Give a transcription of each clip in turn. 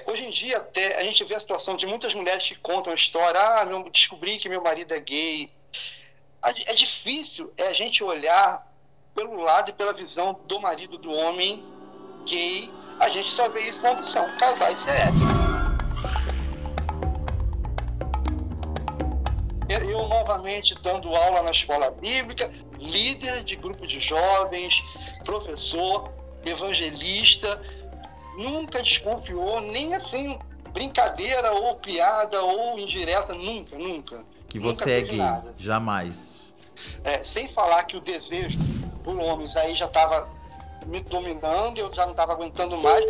Hoje em dia, até, a gente vê a situação de muitas mulheres que contam a história, descobri que meu marido é gay. É difícil a gente olhar pelo lado e pela visão do marido do homem gay. A gente só vê isso quando são casais héteros. Eu novamente dando aula na escola bíblica, líder de grupo de jovens, professor, evangelista, nunca desconfiou, nem assim, brincadeira ou piada ou indireta, nunca. Que Nunca você é teve gay, nada. jamais. Sem falar que o desejo por homens aí já estava me dominando, eu já não estava aguentando mais.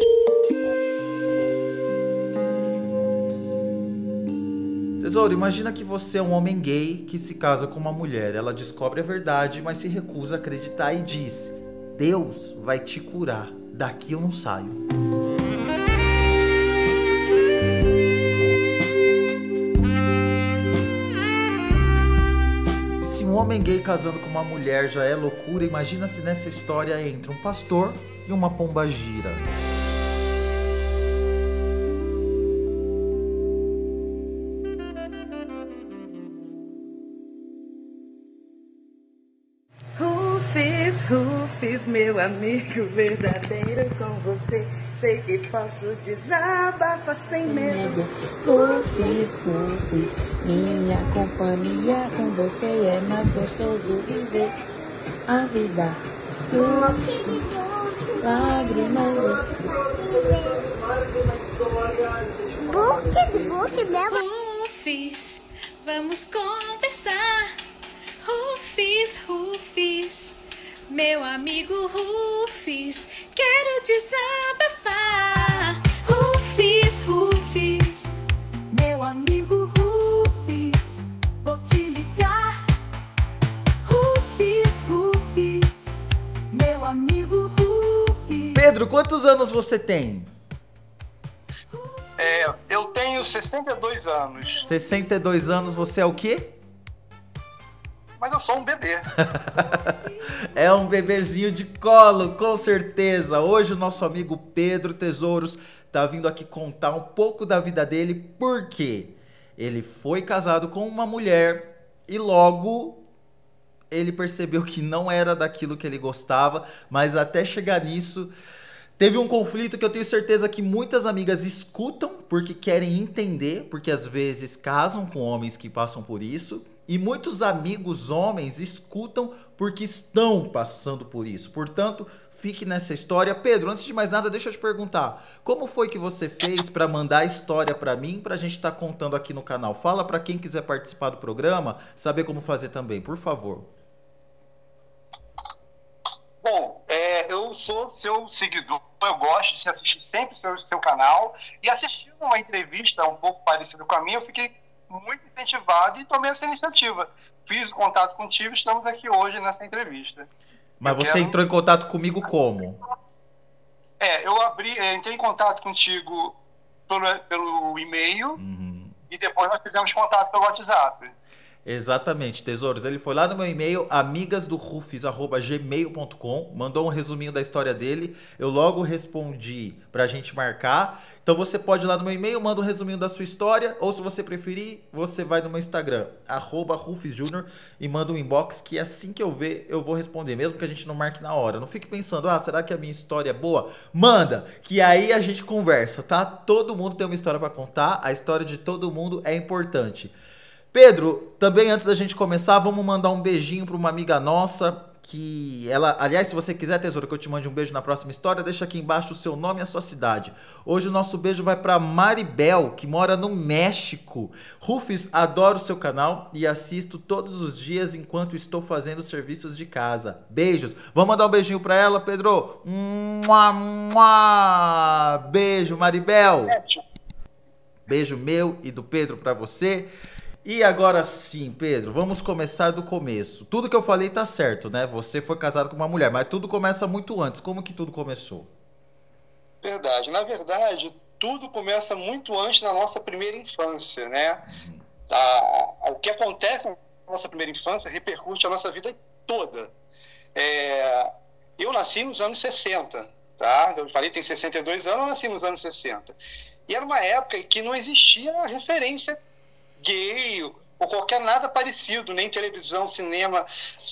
Tesouro, imagina que você é um homem gay que se casa com uma mulher. Ela descobre a verdade, mas se recusa a acreditar e diz: Deus vai te curar, daqui eu não saio. E se um homem gay casando com uma mulher já é loucura, imagina se nessa história entra um pastor e uma pombagira. Rufus, meu amigo verdadeiro com você. Sei que posso desabafar sem medo. Rufus, minha companhia com você é mais gostoso viver a vida. Lágrimas. Rufus, vamos conversar. Rufus, meu amigo Rufus, quero desabafar. Rufus, meu amigo Rufus, vou te ligar. Rufus, meu amigo Rufus. Pedro, quantos anos você tem? Eu tenho 62 anos. 62 anos, você é o quê? Mas eu sou um bebê. É um bebezinho de colo, com certeza. Hoje o nosso amigo Pedro Tesouros tá vindo aqui contar um pouco da vida dele, porque ele foi casado com uma mulher e logo ele percebeu que não era daquilo que ele gostava, mas até chegar nisso teve um conflito que eu tenho certeza que muitas amigas escutam porque querem entender, porque às vezes casam com homens que passam por isso. E muitos amigos homens escutam porque estão passando por isso. Portanto, fique nessa história. Pedro, antes de mais nada, deixa eu te perguntar. Como foi que você fez para mandar a história para mim, para a gente estar contando aqui no canal? Fala para quem quiser participar do programa, saber como fazer também, por favor. Bom, eu sou seu seguidor, eu gosto de assistir sempre o seu canal. E assistindo uma entrevista um pouco parecida com a minha, eu fiquei muito incentivado e tomei essa iniciativa. Fiz o contato contigo, estamos aqui hoje nessa entrevista. Mas você entrou em contato comigo como? Eu entrei em contato contigo pelo e-mail e depois nós fizemos contato pelo WhatsApp. Exatamente, tesouros. Ele foi lá no meu e-mail, amigasdorufus@gmail.com, mandou um resuminho da história dele. Eu logo respondi pra gente marcar. Então você pode ir lá no meu e-mail, manda um resuminho da sua história, ou se você preferir, você vai no meu Instagram, @rufusjunior, e manda um inbox que assim que eu ver, eu vou responder, mesmo que a gente não marque na hora. Não fique pensando, será que a minha história é boa? Manda, que aí a gente conversa, tá? Todo mundo tem uma história pra contar, a história de todo mundo é importante. Pedro, também antes da gente começar, vamos mandar um beijinho para uma amiga nossa, que ela... Aliás, se você quiser, tesouro, que eu te mande um beijo na próxima história, deixa aqui embaixo o seu nome e a sua cidade. Hoje o nosso beijo vai para Maribel, que mora no México. Rufus, adoro o seu canal e assisto todos os dias enquanto estou fazendo serviços de casa. Beijos. Vamos mandar um beijinho para ela, Pedro? Mua, mua. Beijo, Maribel. Beijo meu e do Pedro para você. E agora sim, Pedro, vamos começar do começo. Tudo que eu falei tá certo, né? Você foi casado com uma mulher, mas tudo começa muito antes. Como que tudo começou? Verdade. Na verdade, tudo começa muito antes da nossa primeira infância, né? O que acontece na nossa primeira infância repercute a nossa vida toda. Eu nasci nos anos 60, tá? Eu falei, tenho 62 anos, eu nasci nos anos 60. E era uma época em que não existia referência gay ou qualquer nada parecido, nem televisão, cinema,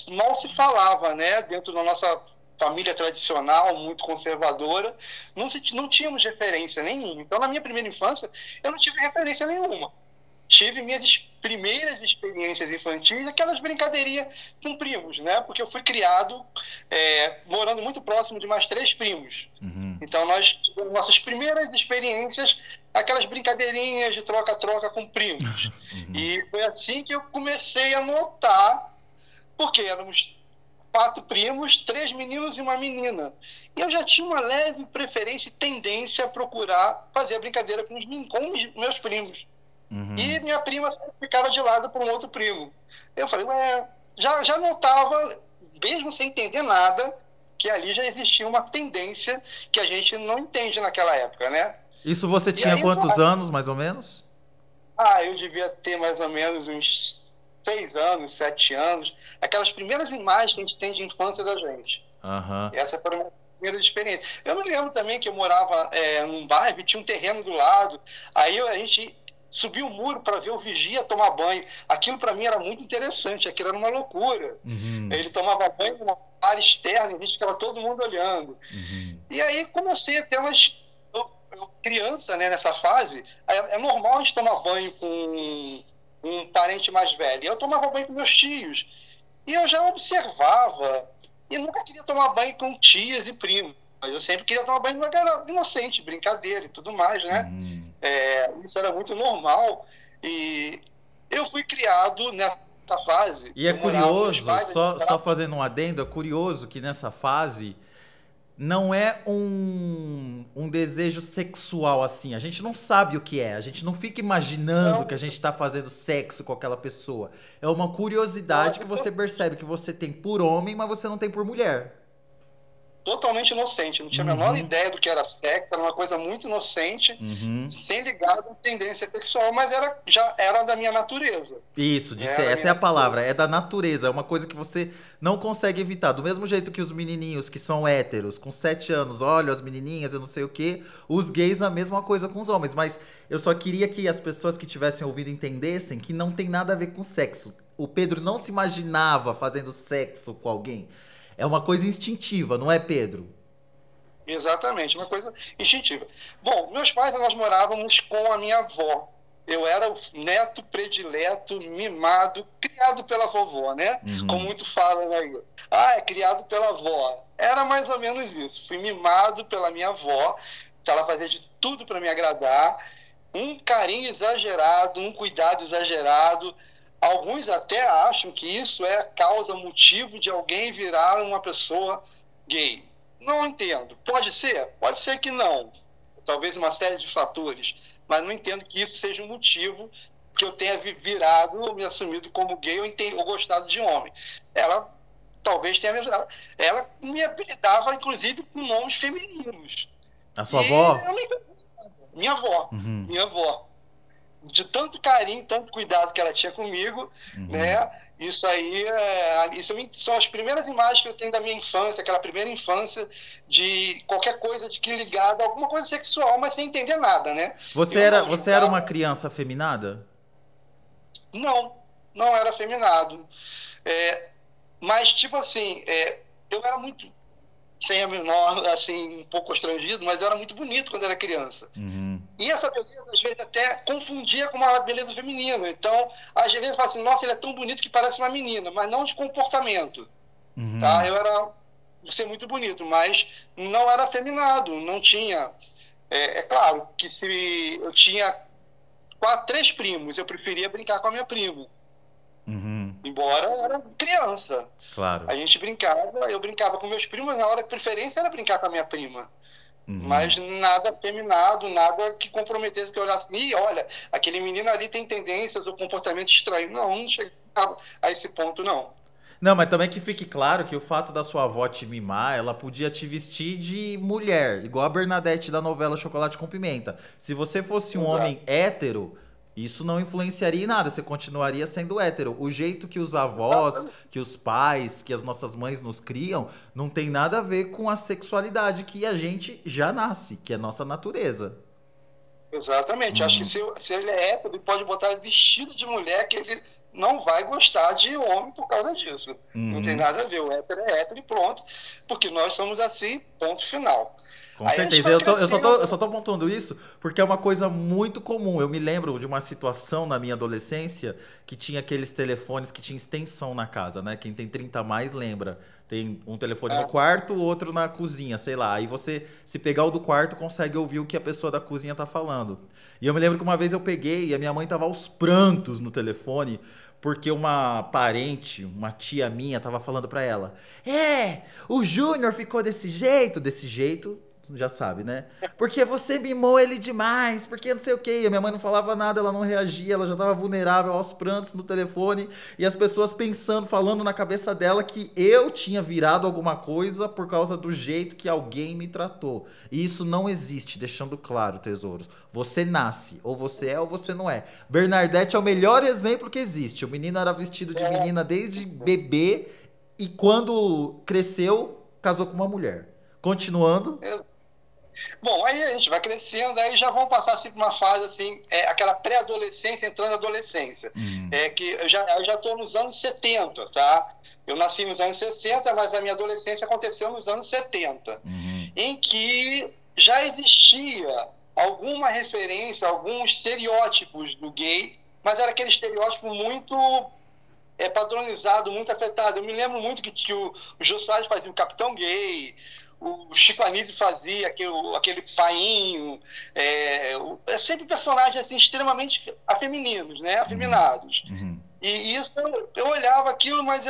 mal se falava, né? Dentro da nossa família tradicional, muito conservadora, não tínhamos referência nenhuma. Então, na minha primeira infância, eu não tive referência nenhuma. Tive minhas primeiras experiências infantis, aquelas brincadeirinhas com primos, né? Porque eu fui criado morando muito próximo de mais 3 primos. Então, nós tivemos nossas primeiras experiências, aquelas brincadeirinhas de troca-troca com primos. E foi assim que eu comecei a notar, porque éramos 4 primos, 3 meninos e uma menina. E eu já tinha uma leve preferência e tendência a procurar fazer a brincadeira com os meus primos. E minha prima sempre ficava de lado para um outro primo. Eu falei, já notava, mesmo sem entender nada, que ali já existia uma tendência que a gente não entende naquela época, né? Isso você tinha aí, quantos anos, mais ou menos? Eu devia ter mais ou menos uns 6 anos, 7 anos. Aquelas primeiras imagens que a gente tem de infância da gente. Essa foi a minha primeira experiência. Eu me lembro também que eu morava num bairro e tinha um terreno do lado. Aí a gente subiu o muro para ver o vigia tomar banho. Aquilo para mim era muito interessante, aquilo era uma loucura. Ele tomava banho numa área externa e a gente ficava todo mundo olhando. E aí comecei a ter umas... criança, né, nessa fase, é normal a gente tomar banho com um parente mais velho. Eu tomava banho com meus tios. E eu já observava. E nunca queria tomar banho com tias e primos. Mas eu sempre queria tomar banho de uma garota inocente, brincadeira e tudo mais, né? Isso era muito normal. E eu fui criado nessa fase. E é curioso, só fazendo um adendo, é curioso que nessa fase não é um desejo sexual assim. A gente não sabe o que é. A gente não fica imaginando que a gente tá fazendo sexo com aquela pessoa. É uma curiosidade que você percebe que você tem por homem, mas você não tem por mulher. Totalmente inocente, não tinha a menor ideia do que era sexo, era uma coisa muito inocente, sem ligar com tendência sexual, mas já era da minha natureza. Isso, essa é a palavra, é da natureza, é uma coisa que você não consegue evitar. Do mesmo jeito que os menininhos que são héteros, com 7 anos, olha as menininhas, eu não sei o quê, os gays a mesma coisa com os homens, mas eu só queria que as pessoas que tivessem ouvido entendessem que não tem nada a ver com sexo. O Pedro não se imaginava fazendo sexo com alguém. É uma coisa instintiva, não é, Pedro? Exatamente, uma coisa instintiva. Bom, meus pais, nós morávamos com a minha avó. Eu era o neto predileto, mimado, criado pela vovó, né? Como muito falam aí. É criado pela avó. Era mais ou menos isso. Fui mimado pela minha avó, que ela fazia de tudo para me agradar. Um carinho exagerado, um cuidado exagerado. Alguns até acham que isso é causa, motivo de alguém virar uma pessoa gay. Não entendo. Pode ser? Pode ser que não. Talvez uma série de fatores. Mas não entendo que isso seja um motivo que eu tenha virado ou me assumido como gay ou gostado de homem. Ela talvez tenha me ajudado. Ela me apelidava, inclusive, com nomes femininos. A sua avó? Minha avó. Minha avó. De tanto carinho, tanto cuidado que ela tinha comigo, né? Isso aí são as primeiras imagens que eu tenho da minha infância, aquela primeira infância de qualquer coisa que ligada a alguma coisa sexual, mas sem entender nada, né? Você era uma criança afeminada? Não era afeminado. Mas, tipo assim, eu era muito, sem a menor, assim, um pouco constrangido, mas eu era muito bonito quando era criança. E essa beleza, às vezes, até confundia com uma beleza feminina. Então, às vezes, eu falo assim, nossa, ele é tão bonito que parece uma menina, mas não de comportamento. Tá? Eu era, ser muito bonito, mas não era afeminado, não tinha... É claro que se eu tinha 3 primos, eu preferia brincar com a minha prima. Embora eu era criança. Claro. A gente brincava, eu brincava com meus primos, na hora de preferência era brincar com a minha prima. Mas nada afeminado, nada que comprometesse que eu olhasse, olha, aquele menino ali tem tendências ou comportamento estranho. Não chegava a esse ponto, não. Não, mas também que fique claro que o fato da sua avó te mimar, ela podia te vestir de mulher, igual a Bernadette da novela Chocolate com Pimenta. Se você fosse um homem hétero, isso não influenciaria em nada, você continuaria sendo hétero. O jeito que os avós, que os pais, que as nossas mães nos criam, não tem nada a ver com a sexualidade que a gente já nasce, que é nossa natureza. Exatamente. Acho que se ele é hétero, ele pode botar vestido de mulher, que ele não vai gostar de homem por causa disso. Não tem nada a ver. O hétero é hétero e pronto. Porque nós somos assim, ponto final. Com Aí a gente certeza. vai Eu só tô apontando isso porque é uma coisa muito comum. Eu me lembro de uma situação na minha adolescência que tinha aqueles telefones que tinha extensão na casa, né? Quem tem 30 a mais lembra. Tem um telefone no quarto, outro na cozinha, sei lá. Aí você, se pegar o do quarto, consegue ouvir o que a pessoa da cozinha tá falando. E eu me lembro que uma vez eu peguei e a minha mãe tava aos prantos no telefone porque uma parente, uma tia minha, tava falando pra ela: o Júnior ficou desse jeito, já sabe, né? Porque você mimou ele demais, porque não sei o quê. E a minha mãe não falava nada, ela não reagia, ela já tava vulnerável aos prantos no telefone. E as pessoas pensando, falando na cabeça dela que eu tinha virado alguma coisa por causa do jeito que alguém me tratou. E isso não existe, deixando claro, tesouros. Você nasce, ou você é ou você não é. Bernadette é o melhor exemplo que existe. O menino era vestido de menina desde bebê e quando cresceu, casou com uma mulher. Continuando. Bom, aí a gente vai crescendo, aí já vamos passar assim, por uma fase assim, aquela pré-adolescência entrando na adolescência. Que eu já estou nos anos 70, tá? Eu nasci nos anos 60, mas a minha adolescência aconteceu nos anos 70, em que já existia alguma referência, alguns estereótipos do gay, mas era aquele estereótipo muito padronizado, muito afetado. Eu me lembro muito que o Jô Soares fazia o Capitão Gay, o Chico Anísio fazia aquele painho, sempre personagens assim, extremamente afemininos, né? Afeminados. E isso, eu olhava aquilo, mas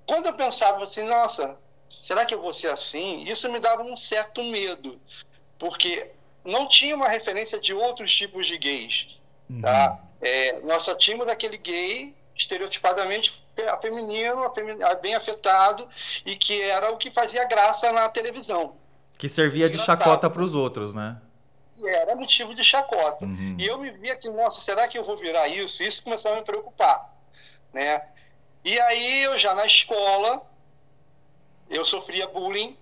quando eu pensava assim, nossa, será que eu vou ser assim? Isso me dava um certo medo, porque não tinha uma referência de outros tipos de gays. Tá? Nós só tínhamos aquele gay estereotipadamente feminino, bem afetado, e que era o que fazia graça na televisão. Que servia de chacota para os outros, né? E era motivo de chacota. E eu me via que, nossa, será que eu vou virar isso? Isso começou a me preocupar, né? E aí, eu já na escola, eu sofria bullying,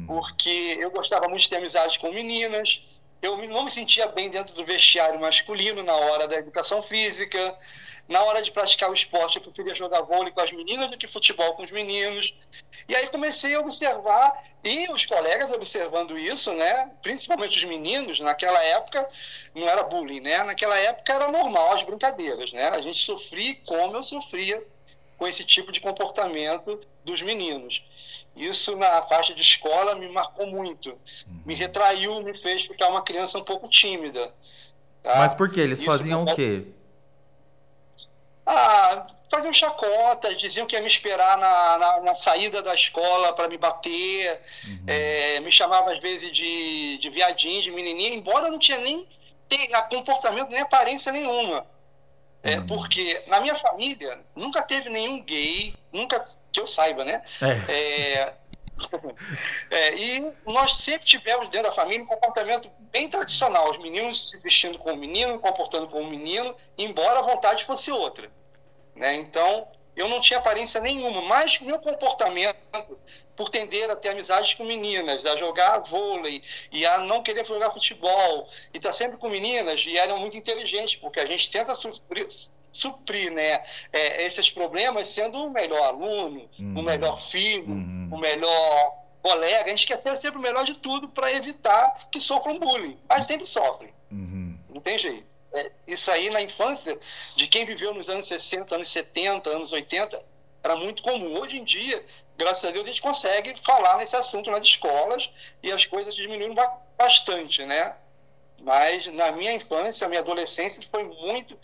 porque eu gostava muito de ter amizade com meninas, eu não me sentia bem dentro do vestiário masculino na hora da educação física. Na hora de praticar o esporte, eu preferia jogar vôlei com as meninas do que futebol com os meninos. E aí comecei a observar, e os colegas observando isso, né? Principalmente os meninos, naquela época não era bullying, né? Naquela época era normal as brincadeiras, né? A gente sofria como eu sofria com esse tipo de comportamento dos meninos. Isso na faixa de escola me marcou muito. Me retraiu, me fez ficar uma criança um pouco tímida. Tá? Mas por quê? Eles Isso faziam o quê? Faziam chacotas, diziam que ia me esperar na saída da escola para me bater, me chamava às vezes de viadinho, de menininha, embora eu não tinha nem comportamento, nem aparência nenhuma. Porque na minha família nunca teve nenhum gay, nunca que eu saiba, né? E nós sempre tivemos dentro da família um comportamento bem tradicional, os meninos se vestindo como menino, comportando como menino, embora a vontade fosse outra, né? Então eu não tinha aparência nenhuma, mas meu comportamento, por tender a ter amizades com meninas, a jogar vôlei e a não querer jogar futebol, e estar sempre com meninas, e eram muito inteligentes, porque a gente tenta suprir, né, esses problemas sendo o melhor aluno, o melhor filho, o melhor colega. A gente quer ser sempre o melhor de tudo para evitar que sofram bullying, mas sempre sofrem. Não tem jeito. Isso aí na infância de quem viveu nos anos 60, anos 70, anos 80 era muito comum. Hoje em dia, graças a Deus, a gente consegue falar nesse assunto nas escolas e as coisas diminuíram bastante, né? Mas na minha infância, minha adolescência foi muito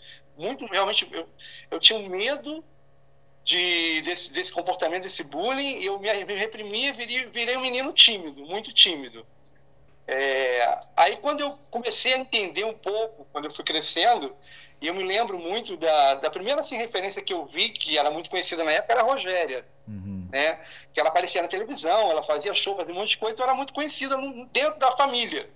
realmente, eu tinha um medo desse comportamento, desse bullying, e eu me reprimia e virei um menino tímido, muito tímido. Aí quando eu comecei a entender um pouco, quando eu fui crescendo, e eu me lembro muito da primeira assim, referência que eu vi, que era muito conhecida na época, era a Rogéria, né? Que ela aparecia na televisão, ela fazia show, fazia um monte de coisa, então era muito conhecida dentro da família.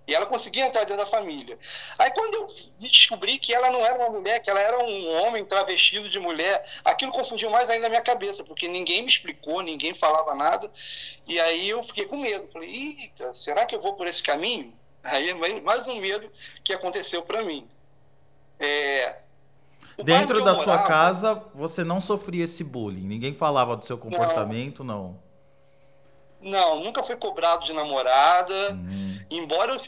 E ela conseguia entrar dentro da família. Aí quando eu descobri que ela não era uma mulher, que ela era um homem travestido de mulher, aquilo confundiu mais ainda a minha cabeça, porque ninguém me explicou, ninguém falava nada. E aí eu fiquei com medo. Falei, eita, será que eu vou por esse caminho? Aí é mais um medo que aconteceu para mim. O bairro Dentro que eu da sua morava, casa, você não sofria esse bullying? Ninguém falava do seu não, comportamento, não? não, nunca fui cobrado de namorada, Uhum, embora eu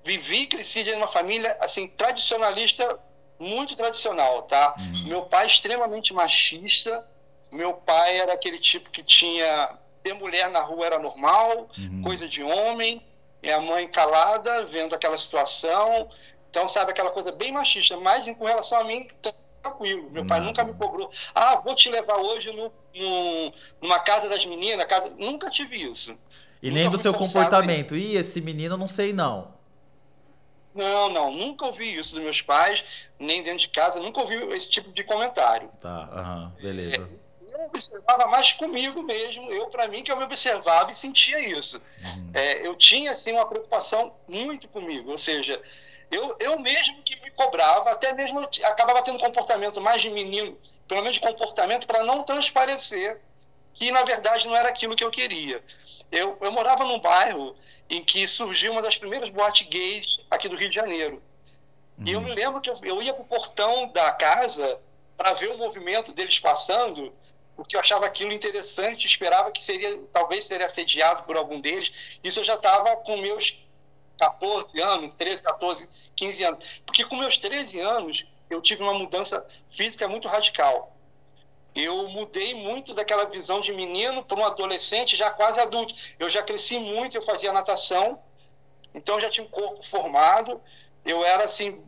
vivi e cresci de uma família assim tradicionalista, muito tradicional, tá? uhum, Meu pai é extremamente machista. Meu pai era aquele tipo que tinha ter mulher na rua era normal, uhum. coisa de homem. E a mãe calada, vendo aquela situação. Então, sabe, aquela coisa bem machista. Mas com relação a mim, tranquilo. Meu pai nunca Nada. me cobrou. Ah, vou te levar hoje numa casa das meninas. Nunca tive isso. E nem Nunca do fui seu forçado a ir. comportamento. Ih, esse menino não sei não. Não, não, nunca ouvi isso dos meus pais, nem dentro de casa, nunca ouvi esse tipo de comentário. Tá, aham, beleza. Eu observava mais comigo mesmo, eu para mim que eu me observava e sentia isso. Uhum, Eu tinha assim uma preocupação muito comigo, ou seja, eu mesmo que me cobrava, até mesmo acabava tendo comportamento mais de menino, pelo menos de comportamento para não transparecer que na verdade não era aquilo que eu queria. Eu morava num bairro em que surgiu uma das primeiras boates gays aqui do Rio de Janeiro. E eu me uhum. lembro que eu ia para o portão da casa para ver o movimento deles passando, porque eu achava aquilo interessante, esperava que talvez seria assediado por algum deles. Isso eu já estava com meus 14 anos, 13, 14, 15 anos. Porque com meus 13 anos eu tive uma mudança física muito radical. Eu mudei muito daquela visão de menino para um adolescente já quase adulto. Eu já cresci muito, eu fazia natação, então eu já tinha um corpo formado. Eu era assim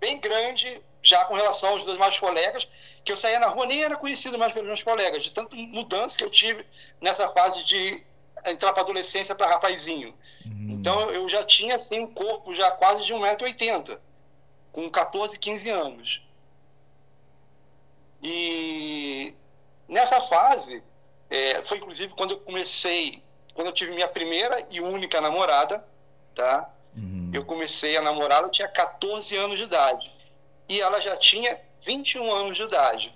bem grande já com relação aos meus colegas, que eu saía na rua nem era conhecido mais pelos meus colegas, de tanta mudança que eu tive nessa fase de entrar para adolescência para rapazinho. Uhum. Então eu já tinha assim um corpo já quase de 1,80 m, com 14, 15 anos. E nessa fase, foi inclusive quando eu tive minha primeira e única namorada, tá? Uhum. Eu comecei a namorar, eu tinha 14 anos de idade. E ela já tinha 21 anos de idade.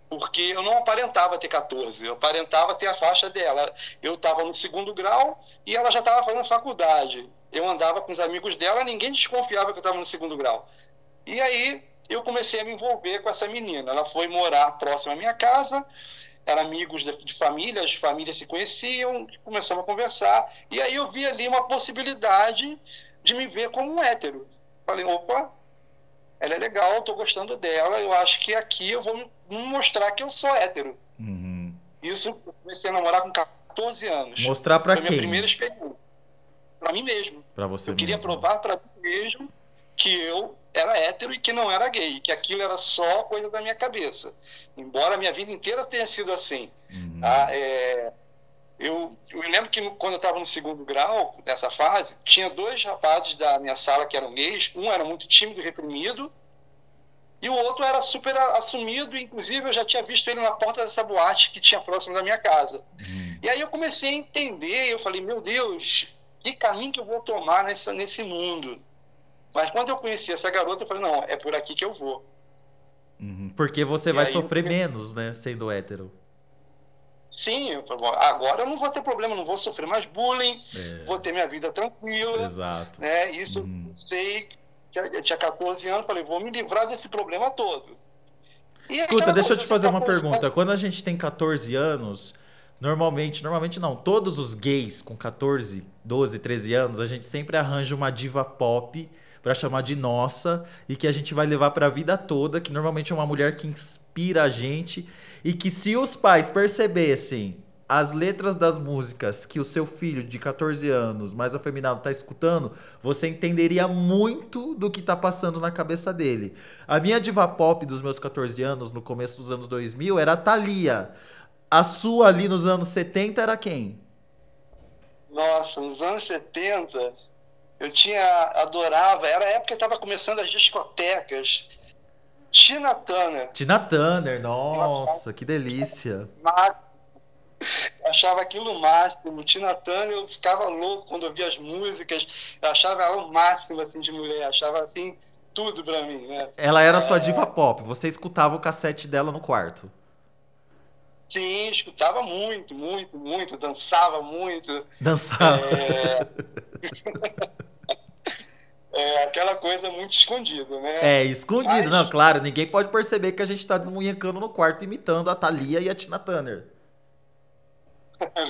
Porque eu não aparentava ter 14, eu aparentava ter a faixa dela. Eu estava no segundo grau e ela já estava fazendo faculdade. Eu andava com os amigos dela, ninguém desconfiava que eu estava no segundo grau. E aí eu comecei a me envolver com essa menina. Ela foi morar próximo à minha casa, eram amigos de família, as famílias se conheciam, começamos a conversar. E aí eu vi ali uma possibilidade de me ver como um hétero. Falei, opa, ela é legal, estou gostando dela, eu acho que aqui eu vou me mostrar que eu sou hétero. Uhum. Isso, eu comecei a namorar com 14 anos. Mostrar pra Foi minha primeira quem? experiência. Para mim mesmo. Pra você Eu queria mesmo. provar para mim mesmo que eu era hétero e que não era gay, que aquilo era só coisa da minha cabeça. Embora a minha vida inteira tenha sido assim. Uhum. Tá? Eu me lembro que quando eu estava no segundo grau, nessa fase, tinha dois rapazes da minha sala que eram gays. Um era muito tímido e reprimido, e o outro era super assumido. Inclusive, eu já tinha visto ele na porta dessa boate que tinha próximo da minha casa. Uhum. E aí eu comecei a entender, eu falei, meu Deus, que caminho que eu vou tomar nesse mundo? Mas quando eu conheci essa garota, eu falei, não, é por aqui que eu vou. Uhum. Porque você E vai aí eu sofrer comecei. menos, né? Sendo hétero. Sim, eu falei, bom, agora eu não vou ter problema, não vou sofrer mais bullying, É, vou ter minha vida tranquila, exato. né? Isso Uhum. eu sei, eu tinha 14 anos, falei, vou me livrar desse problema todo. E é Escuta, aquela deixa eu coisa, te eu tenho fazer uma 14 pergunta. anos. Quando a gente tem 14 anos, normalmente não, todos os gays com 14, 12, 13 anos, a gente sempre arranja uma diva pop pra chamar de nossa e que a gente vai levar pra vida toda, que normalmente é uma mulher que inspira a gente e que se os pais percebessem as letras das músicas que o seu filho de 14 anos, mais afeminado, tá escutando, você entenderia muito do que tá passando na cabeça dele. A minha diva pop dos meus 14 anos, no começo dos anos 2000, era a Thalia. A sua ali nos anos 70 era quem? Nossa, nos anos 70, adorava, era a época que estava começando as discotecas. Tina Turner, Tina Turner, eu achava, nossa, que delícia. achava aquilo o máximo. Tina Turner, eu ficava louco quando eu via as músicas, eu achava ela o máximo assim, de mulher, achava assim tudo pra mim, né? Ela era sua diva É, pop, você escutava o cassete dela no quarto. sim, escutava muito, muito, muito, dançava muito. Dançava. É, É aquela coisa muito escondida, né? É, escondido. Mas, Não, claro, ninguém pode perceber que a gente tá desmunhecando no quarto imitando a Thalia e a Tina Turner.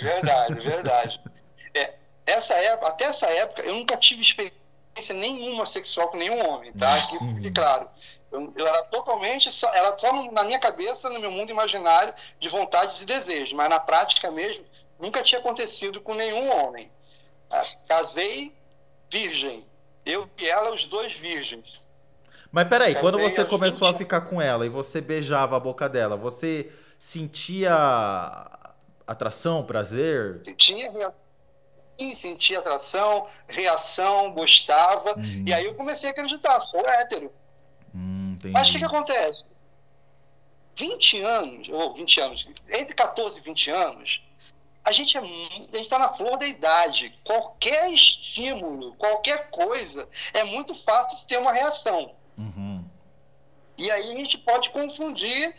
verdade, verdade. É, até essa época, eu nunca tive experiência nenhuma sexual com nenhum homem, tá? Que fique claro. Eu era totalmente, era só na minha cabeça, no meu mundo imaginário, de vontades e desejos, mas na prática mesmo, nunca tinha acontecido com nenhum homem. Casei virgem. Eu e ela, os dois virgens. Mas peraí, quando Casei você aos começou a 20 ficar com ela e você beijava a boca dela, você sentia atração, prazer? sentia atração, reação, gostava. E aí eu comecei a acreditar, sou hétero. Mas o que Entendi. acontece? 20 anos, ou 20 anos, entre 14 e 20 anos, a gente está na flor da idade. Qualquer estímulo, qualquer coisa, é muito fácil de ter uma reação. Uhum. E aí a gente pode confundir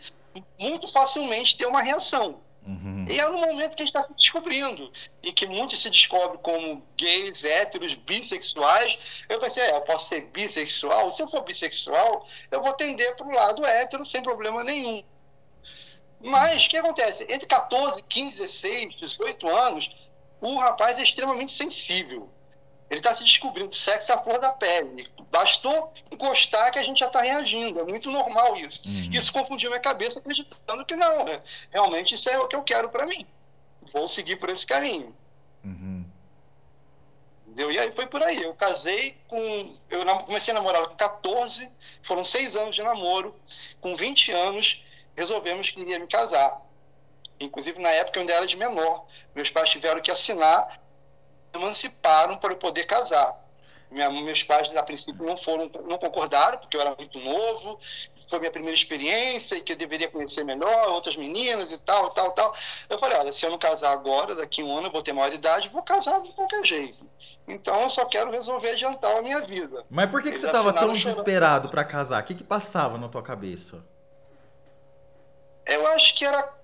muito facilmente ter uma reação. Uhum. E é no momento que a gente está se descobrindo. E que muitos se descobrem como gays, héteros, bissexuais. Eu pensei, eu posso ser bissexual? Se eu for bissexual, eu vou tender para o lado hétero sem problema nenhum. Mas o que acontece? Entre 14, 15, 16, 18 anos, o rapaz é extremamente sensível. Ele está se descobrindo, sexo é a flor da pele. Bastou encostar que a gente já está reagindo. É muito normal isso. Isso confundiu minha cabeça acreditando que não, né? Realmente isso é o que eu quero para mim. Vou seguir por esse caminho. Entendeu? E aí foi por aí. Eu casei com... comecei a namorar com 14, foram 6 anos de namoro. Com 20 anos, resolvemos que iria me casar. Inclusive, na época, eu ainda era de menor. Meus pais tiveram que assinar, emanciparam para eu poder casar. Meus pais, a princípio, não concordaram, porque eu era muito novo, foi minha primeira experiência e que eu deveria conhecer melhor outras meninas e tal, tal, tal. Eu falei, olha, se eu não casar agora, daqui a um ano eu vou ter maior idade, vou casar de qualquer jeito. Então eu só quero resolver adiantar a minha vida. Mas por que Eles você tava assinaram tão desesperado pra casar? O que passava na tua cabeça? Eu acho que era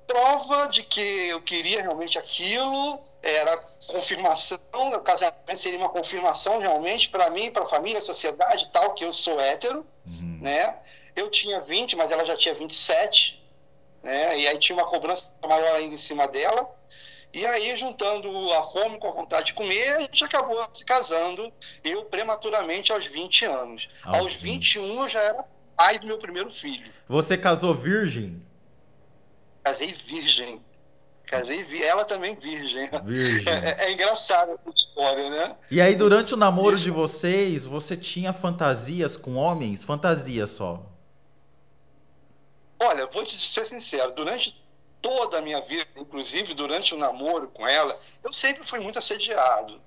prova de que eu queria realmente aquilo, era confirmação, o casamento seria uma confirmação realmente para mim, para a família, a sociedade e tal, que eu sou hétero, né? Eu tinha 20, mas ela já tinha 27, né? E aí tinha uma cobrança maior ainda em cima dela. E aí, juntando a fome com a vontade de comer, a gente acabou se casando, eu prematuramente aos 20 anos. Aos 21 eu já era pai do meu primeiro filho. Você casou virgem? Casei virgem. Ela também virgem. Virgem. É engraçado essa história, né? E aí, durante o namoro de vocês, você tinha fantasias com homens? Fantasia só? Olha, vou te ser sincero, durante toda a minha vida, inclusive durante o namoro com ela, eu sempre fui muito assediado.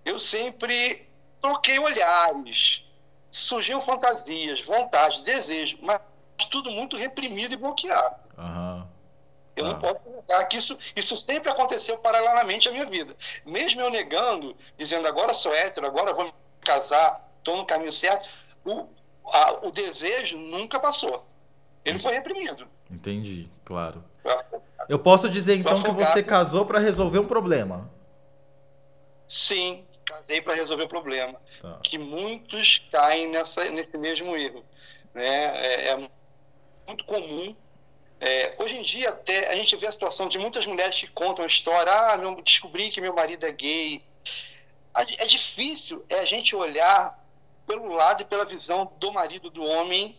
Eu sempre troquei olhares, surgiam fantasias, vontades, desejos, mas tudo muito reprimido e bloqueado. Eu não posso negar que isso sempre aconteceu paralelamente à minha vida. Mesmo eu negando, dizendo agora sou hétero, agora vou me casar, estou no caminho certo, o desejo nunca passou. Ele foi reprimido. Entendi, claro. Eu posso dizer então que você casou para resolver um problema? Sim, casei para resolver o problema. Tá. Que muitos caem nesse mesmo erro, né? É muito comum. Hoje em dia, até a gente vê a situação de muitas mulheres que contam a história. Descobri que meu marido é gay. É difícil a gente olhar pelo lado e pela visão do marido do homem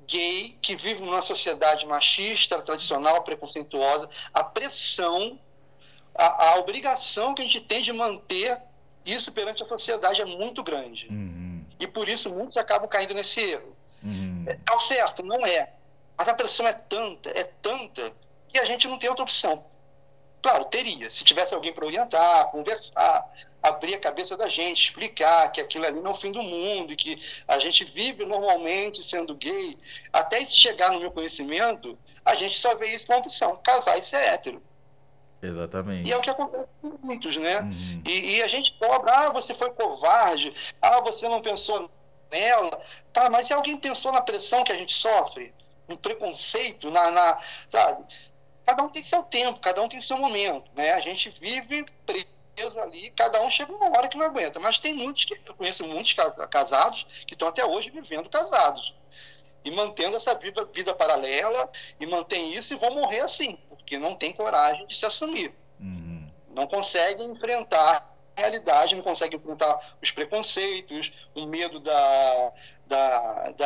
gay que vive numa sociedade machista, tradicional, preconceituosa. A pressão, a obrigação que a gente tem de manter isso perante a sociedade é muito grande. E por isso muitos acabam caindo nesse erro. É o certo, não é. Mas a pressão é tanta, que a gente não tem outra opção. Claro, teria. Se tivesse alguém para orientar, conversar, abrir a cabeça da gente, explicar que aquilo ali não é o fim do mundo, e que a gente vive normalmente sendo gay, até isso chegar no meu conhecimento, a gente só vê isso como opção, casar e ser hétero. Exatamente. E é o que acontece com muitos, né? E a gente cobra, você foi covarde, você não pensou nela. Tá, mas se alguém pensou na pressão que a gente sofre, no preconceito, sabe? Cada um tem seu tempo, cada um tem seu momento, né? A gente vive preso ali, cada um chega uma hora que não aguenta. Mas tem muitos que eu conheço muitos casados que estão até hoje vivendo casados e mantendo essa vida paralela e mantém isso e vão morrer assim, porque não tem coragem de se assumir. Não conseguem enfrentar a realidade, não conseguem enfrentar os preconceitos, o medo da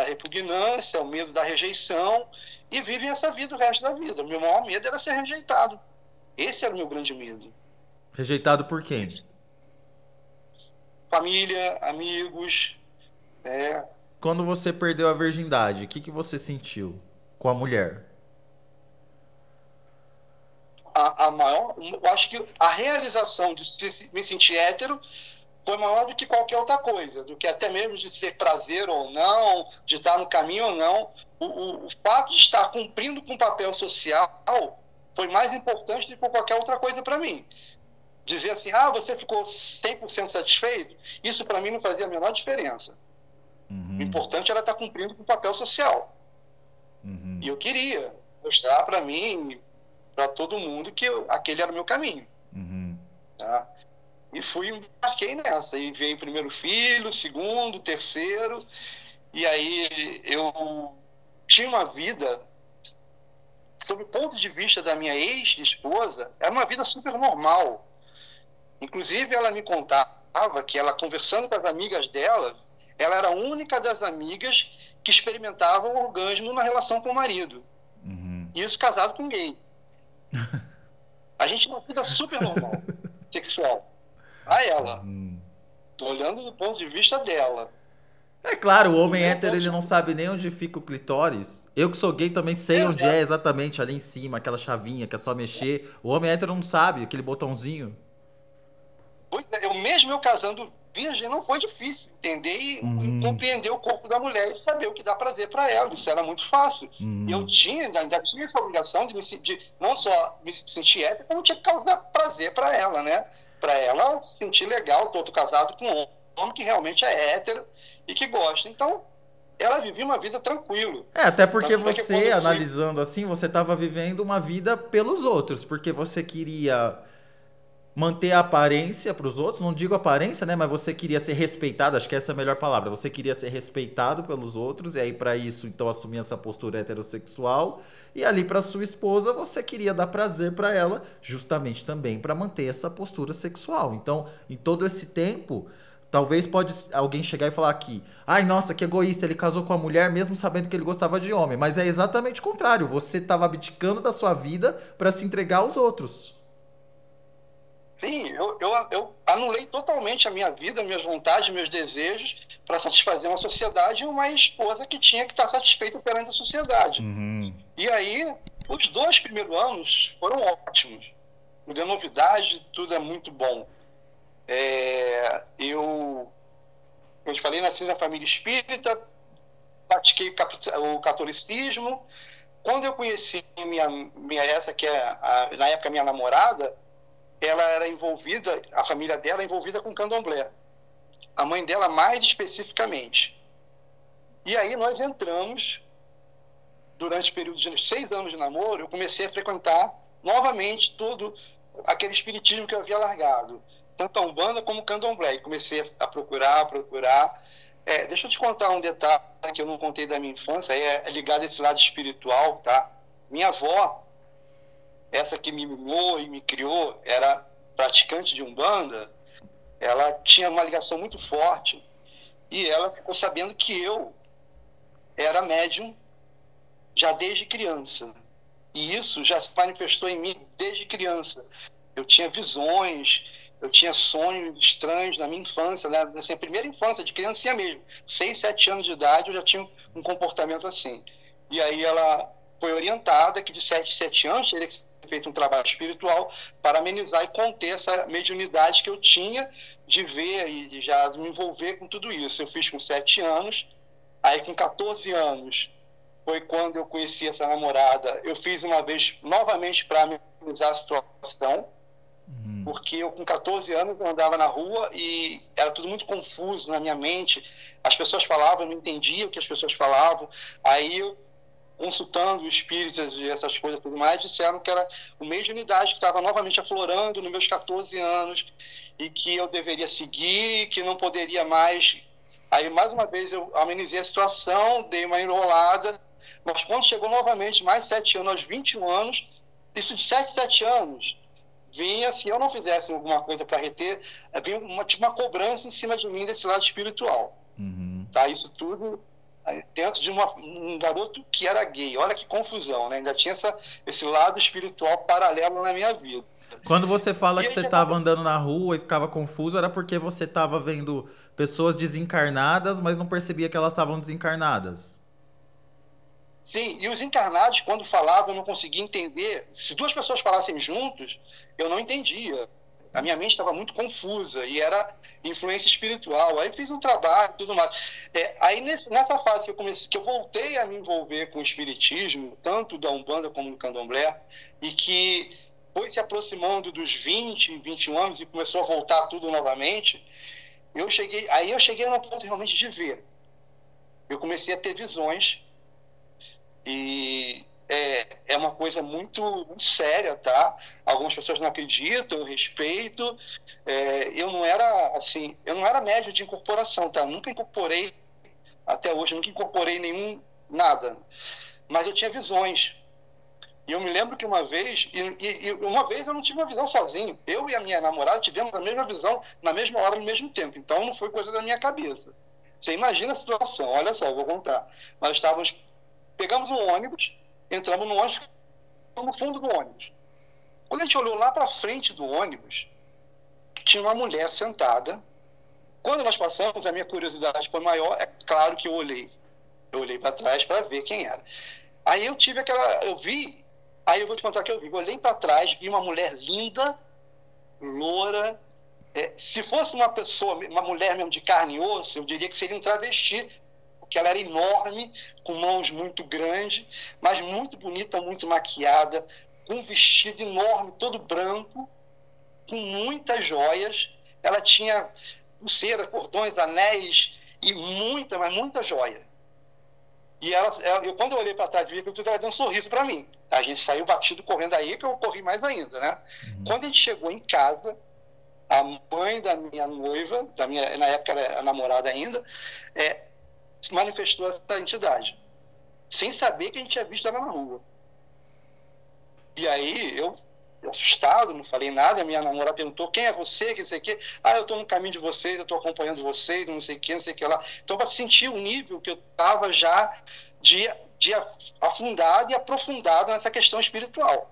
repugnância, o medo da rejeição, e vivem essa vida o resto da vida. O meu maior medo era ser rejeitado. Esse era o meu grande medo. Rejeitado por quem? Família, amigos. Quando você perdeu a virgindade, o que você sentiu com a mulher? Eu acho que a realização de me sentir hétero foi maior do que qualquer outra coisa, do que até mesmo de ser prazer ou não, de estar no caminho ou não. O fato de estar cumprindo com um papel social foi mais importante do que qualquer outra coisa para mim. Dizer assim, você ficou 100% satisfeito, isso para mim não fazia a menor diferença. O importante era estar cumprindo com o papel social. E eu queria mostrar para mim, para todo mundo, que aquele era o meu caminho. Tá? E embarquei nessa. E veio o primeiro filho, segundo, terceiro. E aí eu tinha uma vida, sob o ponto de vista da minha ex-esposa, era uma vida super normal. Inclusive, ela me contava que ela, conversando com as amigas dela, ela era a única das amigas que experimentava o orgasmo na relação com o marido. E isso casado com gay. A gente tinha uma vida super normal, sexual. Ela. Tô olhando do ponto de vista dela. É claro, o homem hétero, ele não sabe nem onde fica o clitóris. Eu que sou gay também sei onde é exatamente ali em cima, aquela chavinha que é só mexer. O homem hétero não sabe, aquele botãozinho. Pois é, eu casando virgem, não foi difícil entender e compreender o corpo da mulher e saber o que dá prazer para ela. Isso era muito fácil. E eu ainda tinha essa obrigação de não só me sentir hétero, como tinha que causar prazer para ela, né? Para ela se sentir legal, todo casado com um homem que realmente é hétero e que gosta. Então, ela vivia uma vida tranquila. Até porque você, analisando assim, você estava vivendo uma vida pelos outros, porque você queria manter a aparência para os outros, não digo aparência, né, mas você queria ser respeitado, acho que essa é a melhor palavra, você queria ser respeitado pelos outros, e aí para isso, então, assumir essa postura heterossexual, e ali para sua esposa, você queria dar prazer para ela, justamente também para manter essa postura sexual. Então, em todo esse tempo, talvez pode alguém chegar e falar aqui, ai, nossa, que egoísta, ele casou com a mulher mesmo sabendo que ele gostava de homem, mas é exatamente o contrário, você estava abdicando da sua vida para se entregar aos outros. Sim, eu anulei totalmente a minha vida, minhas vontades, meus desejos para satisfazer uma sociedade e uma esposa que tinha que estar satisfeita perante a sociedade. E aí, os 2 primeiros anos foram ótimos. Tudo é novidade, tudo é muito bom. Eu te falei, nasci na família espírita, pratiquei o catolicismo. Quando eu conheci essa que é, na época, minha namorada, ela era envolvida, a família dela é envolvida com candomblé. A mãe dela mais especificamente. E aí nós entramos, durante o período de 6 anos de namoro, eu comecei a frequentar novamente todo aquele espiritismo que eu havia largado. Tanto a Umbanda como o candomblé. E comecei a procurar. Deixa eu te contar um detalhe que eu não contei da minha infância, é ligado a esse lado espiritual, tá? Minha avó, essa que me mimou e me criou, era praticante de Umbanda, ela tinha uma ligação muito forte e ela ficou sabendo que eu era médium já desde criança. E isso já se manifestou em mim desde criança. Eu tinha visões, eu tinha sonhos estranhos na minha infância, né? Assim, a primeira infância, de criancinha mesmo. 6, 7 anos de idade eu já tinha um comportamento assim. E aí ela foi orientada que de 7 anos teria que feito um trabalho espiritual para amenizar e conter essa mediunidade que eu tinha de ver e de já me envolver com tudo isso. Eu fiz com 7 anos, aí com 14 anos foi quando eu conheci essa namorada. Eu fiz uma vez novamente para amenizar a situação, porque eu com 14 anos eu andava na rua e era tudo muito confuso na minha mente. As pessoas falavam, eu não entendia o que as pessoas falavam. Aí eu consultando espíritas e essas coisas e tudo mais, disseram que era o mês de unidade que estava novamente aflorando nos meus 14 anos e que eu deveria seguir, que não poderia mais. Aí, mais uma vez, eu amenizei a situação, dei uma enrolada, mas quando chegou novamente, mais 7 anos, aos 21 anos, isso de 7 anos, vinha, se eu não fizesse alguma coisa para reter, vinha uma cobrança em cima de mim desse lado espiritual. Tá? Isso tudo dentro de um garoto que era gay. Olha que confusão, né? Ainda tinha esse lado espiritual paralelo na minha vida. Quando você fala E que aí você já estava andando na rua e ficava confuso, era porque você estava vendo pessoas desencarnadas, mas não percebia que elas estavam desencarnadas. Sim, e os encarnados, quando falavam, eu não conseguia entender. Se duas pessoas falassem juntos, eu não entendia. A minha mente estava muito confusa e era influência espiritual. Aí fiz um trabalho e tudo mais. Aí nessa fase que eu voltei a me envolver com o espiritismo, tanto da Umbanda como do Candomblé, e que foi se aproximando dos 20, 21 anos e começou a voltar tudo novamente, eu cheguei no ponto realmente de ver. Eu comecei a ter visões e é uma coisa muito, muito séria, tá? Algumas pessoas não acreditam, eu respeito. Eu não era médio de incorporação, tá? Nunca incorporei, até hoje, nunca incorporei nada. Mas eu tinha visões. E eu me lembro que uma vez eu não tive uma visão sozinho. Eu e a minha namorada tivemos a mesma visão na mesma hora, no mesmo tempo. Então não foi coisa da minha cabeça. Você imagina a situação, olha só, eu vou contar. Nós pegamos um ônibus, entramos no ônibus, no fundo do ônibus. Quando a gente olhou lá para frente do ônibus, tinha uma mulher sentada. Quando nós passamos, a minha curiosidade foi maior. É claro que eu olhei para trás para ver quem era. Aí eu vou te contar o que eu vi. Eu olhei para trás, vi uma mulher linda, loura. Se fosse uma mulher mesmo de carne e osso, eu diria que seria um travesti, porque ela era enorme, com mãos muito grandes, mas muito bonita, muito maquiada, com um vestido enorme, todo branco, com muitas joias. Ela tinha pulseiras, cordões, anéis e mas muita joia. E quando eu olhei para trás, vi que tudo, ela deu um sorriso para mim. A gente saiu batido correndo aí, que eu corri mais ainda, né? Quando a gente chegou em casa, a mãe da minha noiva, na época era a namorada ainda, manifestou essa entidade, sem saber que a gente tinha visto ela na rua. E aí, eu, assustado, não falei nada, minha namorada perguntou, quem é você, que não sei o quê. Eu estou no caminho de vocês, eu estou acompanhando vocês, não sei o que lá. Então, para sentir o nível que eu estava já de afundado e aprofundado nessa questão espiritual.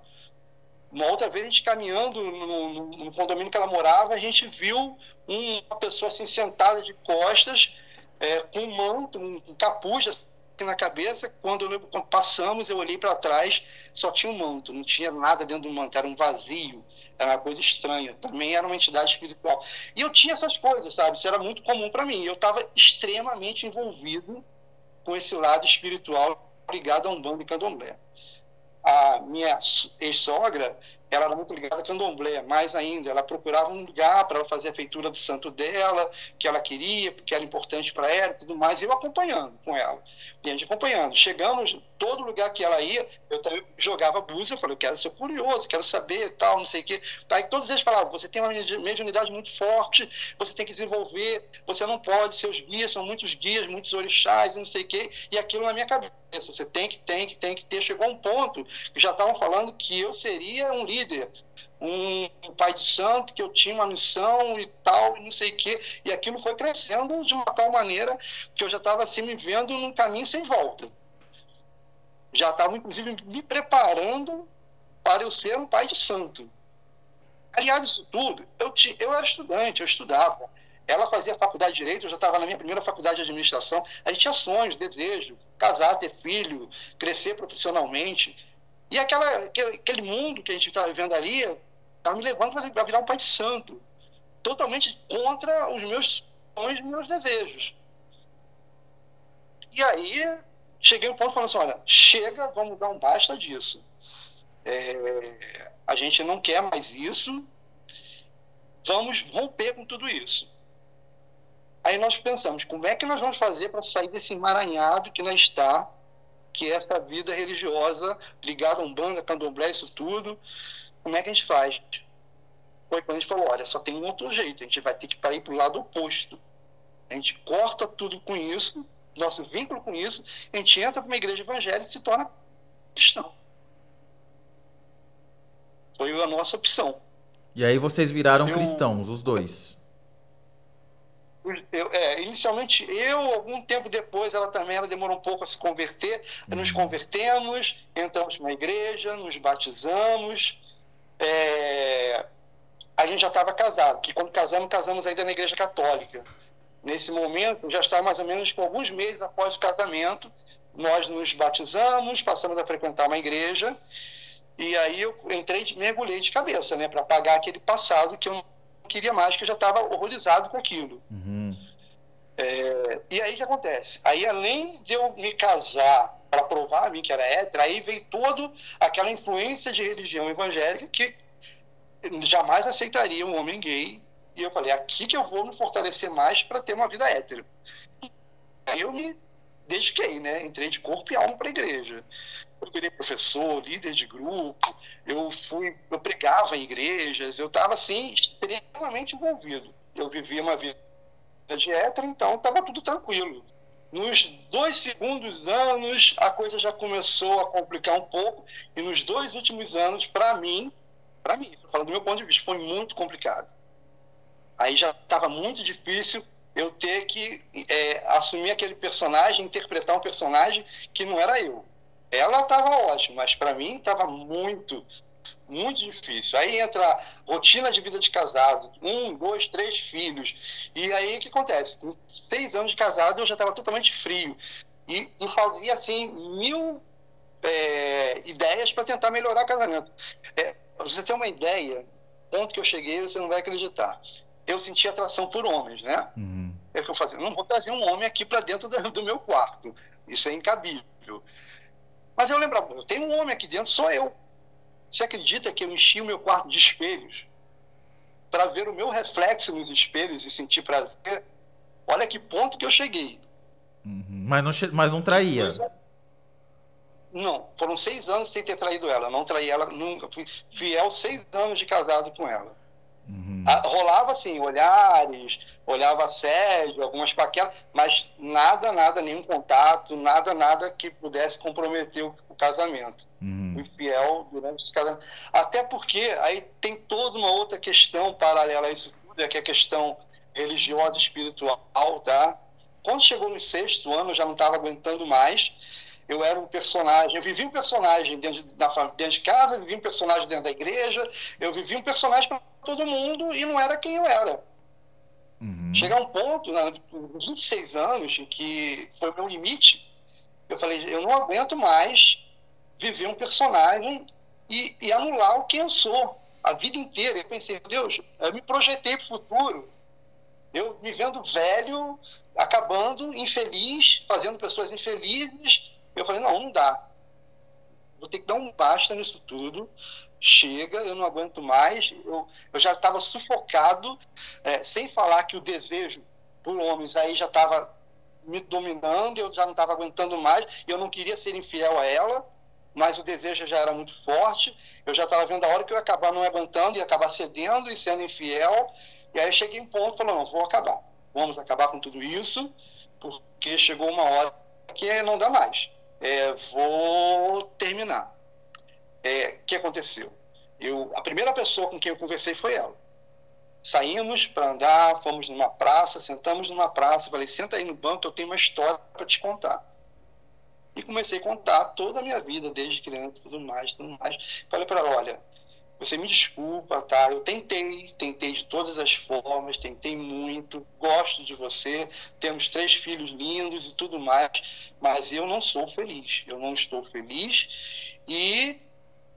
Uma outra vez, a gente caminhando no condomínio que ela morava, a gente viu uma pessoa assim, sentada de costas, com um manto, um capuz assim na cabeça. Quando passamos, eu olhei para trás, só tinha um manto, não tinha nada dentro do manto, era um vazio, era uma coisa estranha. Também era uma entidade espiritual. E eu tinha essas coisas, sabe? Isso era muito comum para mim. Eu estava extremamente envolvido com esse lado espiritual ligado a Umbanda e Candomblé. A minha ex-sogra, ela era muito ligada a Candomblé, mais ainda. Ela procurava um lugar para ela fazer a feitura do santo dela, que ela queria, porque era importante para ela e tudo mais, e eu acompanhando com ela. E a gente acompanhando. Chegamos, todo lugar que ela ia, eu também jogava búzia, eu falei, eu quero ser curioso, quero saber, tal, não sei o quê. Aí todos eles falavam, você tem uma mediunidade muito forte, você tem que desenvolver, você não pode, seus guias, são muitos guias, muitos orixás, não sei o quê, e aquilo na minha cabeça. Você tem que ter. Chegou um ponto que já estavam falando que eu seria um líder, um pai de santo, que eu tinha uma missão e tal, e não sei o quê. E aquilo foi crescendo de uma tal maneira que eu já estava assim, me vendo num caminho sem volta. Já estava, inclusive, me preparando para eu ser um pai de santo. Aliás, isso tudo, eu era estudante, eu estudava. Ela fazia faculdade de Direito, eu já estava na minha primeira faculdade de Administração. A gente tinha sonhos, desejos, casar, ter filho, crescer profissionalmente. E aquele mundo que a gente estava vivendo ali estava me levando para virar um pai de santo. Totalmente contra os meus sonhos e meus desejos. E aí, cheguei a um ponto falando assim, olha, chega, vamos dar um basta disso. A gente não quer mais isso, vamos romper com tudo isso. Aí nós pensamos, como é que nós vamos fazer para sair desse emaranhado que nós está, que é essa vida religiosa ligada a Umbanda, Candomblé, isso tudo. Como é que a gente faz? Foi quando a gente falou, olha, só tem um outro jeito, a gente vai ter que ir para o lado oposto. A gente corta tudo com isso, nosso vínculo com isso, a gente entra para uma igreja evangélica e se torna cristão. Foi a nossa opção. E aí vocês viraram cristãos, os dois. Inicialmente algum tempo depois, ela demorou um pouco a se converter. Nos convertemos, entramos numa igreja, nos batizamos. A gente já estava casado, que quando casamos ainda na igreja católica. Nesse momento, já estava mais ou menos com alguns meses após o casamento, nós nos batizamos, passamos a frequentar uma igreja, e aí eu mergulhei de cabeça, né, para apagar aquele passado que eu não queria mais, que eu já estava horrorizado com aquilo. E aí o que acontece? Aí, além de eu me casar para provar a mim que era hétero, aí veio toda aquela influência de religião evangélica que jamais aceitaria um homem gay. E eu falei, aqui que eu vou me fortalecer mais para ter uma vida hétero. Aí eu me dediquei, né? Entrei de corpo e alma para a igreja. Eu virei professor, líder de grupo, eu pregava em igrejas, eu estava assim, extremamente envolvido. Eu vivia uma vida de hétero, então estava tudo tranquilo. Nos 2 segundos anos, a coisa já começou a complicar um pouco, e nos 2 últimos anos, para mim, falando do meu ponto de vista, foi muito complicado. Aí já estava muito difícil eu ter que assumir aquele personagem, interpretar um personagem que não era eu. Ela estava ótima, mas para mim estava muito, muito difícil. Aí entra a rotina de vida de casado, 1, 2, 3 filhos. E aí o que acontece? Com 6 anos de casado eu já estava totalmente frio. E fazia assim 1000 ideias para tentar melhorar o casamento. Pra você ter uma ideia, ponto que eu cheguei, você não vai acreditar. Eu senti atração por homens, né? É o que eu fazia. Não vou trazer um homem aqui para dentro do meu quarto. Isso é incabível. Mas eu lembrava, eu tenho um homem aqui dentro, sou eu. Você acredita que eu enchi o meu quarto de espelhos para ver o meu reflexo nos espelhos e sentir prazer? Olha que ponto que eu cheguei. Mas não traía. Não, foram 6 anos sem ter traído ela. Não traí ela nunca. Fui fiel 6 anos de casado com ela. Rolava assim, olhares, olhava assédio, algumas paqueras, mas nada, nenhum contato, nada que pudesse comprometer o casamento. Fui fiel durante esse casamento. Até porque aí tem toda uma outra questão paralela a isso tudo, que é a questão religiosa e espiritual, tá? Quando chegou no 6º ano, eu já não estava aguentando mais. Eu era um personagem, eu vivi um personagem dentro de casa, eu vivi um personagem dentro da igreja, eu vivi um personagem para todo mundo e não era quem eu era. Chegar um ponto, com 26 anos, que foi o meu limite, eu falei, eu não aguento mais viver um personagem e anular o que eu sou a vida inteira. Eu pensei, Deus, eu me projetei para o futuro, eu me vendo velho, acabando, infeliz, fazendo pessoas infelizes. Eu falei, não dá. Vou ter que dar um basta nisso tudo. Chega, eu não aguento mais. Eu já estava sufocado, sem falar que o desejo por homens aí já estava me dominando, eu já não estava aguentando mais. Eu não queria ser infiel a ela, mas o desejo já era muito forte. Eu já estava vendo a hora que eu ia acabar não aguentando, ia acabar cedendo e sendo infiel. E aí eu cheguei em um ponto e falei, não, vou acabar. Vamos acabar com tudo isso, porque chegou uma hora que não dá mais. Vou terminar. O que aconteceu? A primeira pessoa com quem eu conversei foi ela. Saímos para andar, fomos numa praça, sentamos numa praça, falei, senta aí no banco, eu tenho uma história para te contar. E comecei a contar toda a minha vida, desde criança, tudo mais. Falei para ela, olha, você me desculpa, tá? Eu tentei de todas as formas, tentei muito, gosto de você, temos 3 filhos lindos e tudo mais, mas eu não sou feliz. Eu não estou feliz e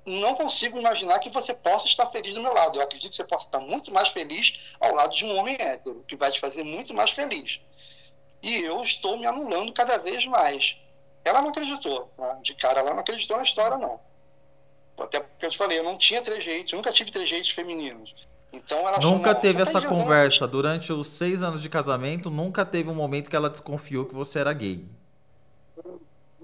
não consigo imaginar que você possa estar feliz do meu lado. Eu acredito que você possa estar muito mais feliz ao lado de um homem hétero, que vai te fazer muito mais feliz. E eu estou me anulando cada vez mais. Ela não acreditou, tá? De cara ela não acreditou na história, não. Até porque eu te falei, eu não tinha trejeitos, nunca tive trejeitos femininos. Então ela nunca achou, teve essa conversa. Durante os 6 anos de casamento, nunca teve um momento que ela desconfiou que você era gay.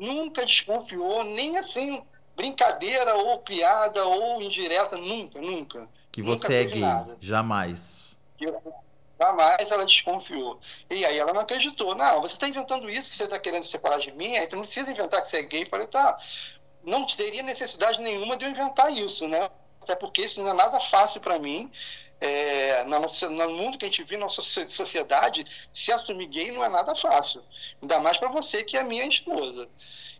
nunca desconfiou, nem assim, brincadeira ou piada ou indireta, nunca. Que Nunca você é teve gay. nada. Jamais. Jamais ela desconfiou. E aí ela não acreditou. Não, você está inventando isso, que você está querendo se separar de mim, aí tu não precisa inventar que você é gay. Eu falei, tá, não teria necessidade nenhuma de eu inventar isso, né? Até porque isso não é nada fácil para mim. No mundo que a gente vive, na nossa sociedade, se assumir gay não é nada fácil. Ainda mais para você, que é minha esposa.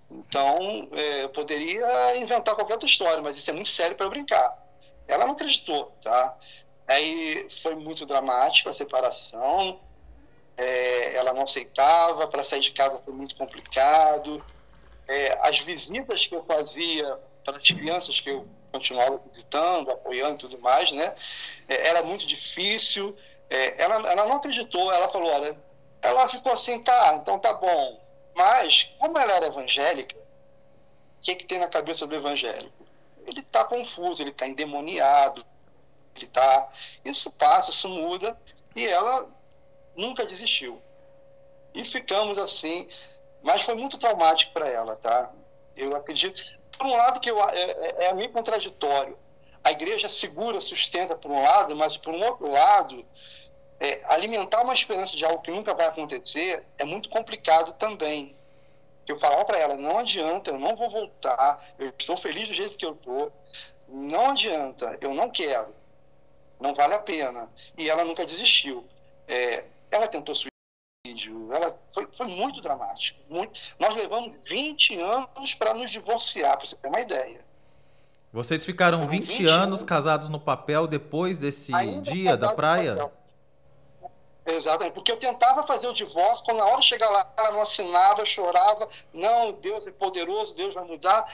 Então, eu poderia inventar qualquer outra história, mas isso é muito sério para eu brincar. Ela não acreditou, tá? Aí foi muito dramático a separação, ela não aceitava, para sair de casa foi muito complicado. As visitas que eu fazia para as crianças que eu continuava visitando, apoiando e tudo mais, né? Era muito difícil. Ela não acreditou, ela falou, olha, ela ficou assim, tá, então tá bom. Mas, como ela era evangélica, o que tem na cabeça do evangélico? Ele está confuso, ele está endemoniado, isso passa, isso muda, e ela nunca desistiu. E ficamos assim, mas foi muito traumático para ela, tá? Eu acredito, por um lado que é meio contraditório. A igreja segura, sustenta por um lado, mas por um outro lado, alimentar uma esperança de algo que nunca vai acontecer é muito complicado também. Eu falava para ela, não adianta, eu não vou voltar, eu estou feliz do jeito que eu estou, não adianta, eu não quero, não vale a pena. E ela nunca desistiu. Ela tentou suicídio, foi muito dramático. Nós levamos 20 anos para nos divorciar, para você ter uma ideia. Vocês ficaram 20 anos casados no papel depois desse dia da praia? Exatamente, porque eu tentava fazer o divórcio, quando na hora de chegar lá, ela não assinava, eu chorava, não, Deus é poderoso, Deus vai mudar,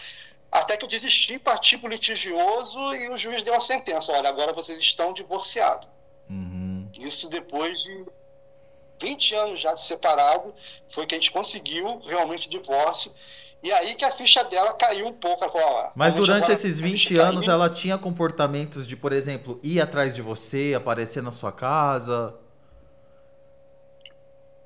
até que eu desisti, parti para o litigioso e o juiz deu a sentença, olha, agora vocês estão divorciados. Uhum. Isso depois de 20 anos já de separado, foi que a gente conseguiu realmente o divórcio, e aí que a ficha dela caiu um pouco. Ela falou, ó, mas durante esses 20 anos ela tinha comportamentos de, por exemplo, ir atrás de você, aparecer na sua casa?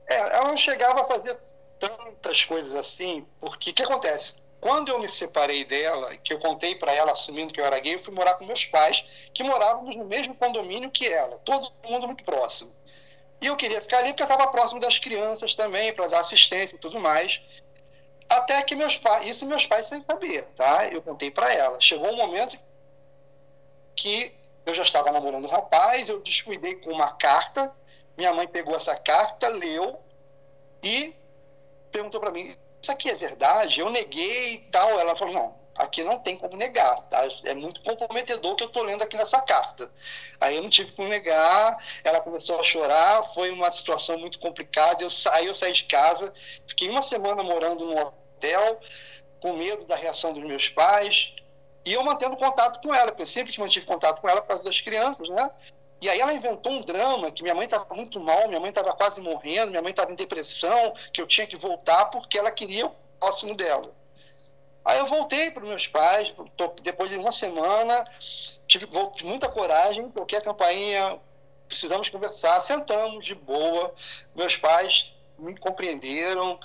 Ela não chegava a fazer tantas coisas assim, porque o que acontece? Quando eu me separei dela, que eu contei para ela, assumindo que eu era gay, eu fui morar com meus pais, que morávamos no mesmo condomínio que ela, todo mundo muito próximo. E eu queria ficar ali porque eu estava próximo das crianças também, para dar assistência e tudo mais. Até que meus pais sem saber, tá? Eu contei para ela. Chegou um momento que eu já estava namorando o rapaz, eu descuidei com uma carta. Minha mãe pegou essa carta, leu e perguntou para mim, isso aqui é verdade? Eu neguei e tal. Ela falou, não, aqui não tem como negar, tá? É muito comprometedor o que eu estou lendo aqui nessa carta. Aí eu não tive como negar, ela começou a chorar, foi uma situação muito complicada. Eu saí de casa, fiquei uma semana morando num hotel, com medo da reação dos meus pais, e eu mantendo contato com ela, porque eu sempre mantive contato com ela por causa das crianças, né? E aí ela inventou um drama, que minha mãe estava muito mal, minha mãe estava quase morrendo, minha mãe estava em depressão, que eu tinha que voltar porque ela queria o próximo dela. Aí eu voltei para os meus pais, depois de uma semana, tive muita coragem, toquei a campainha, precisamos conversar, sentamos de boa, meus pais me compreenderam.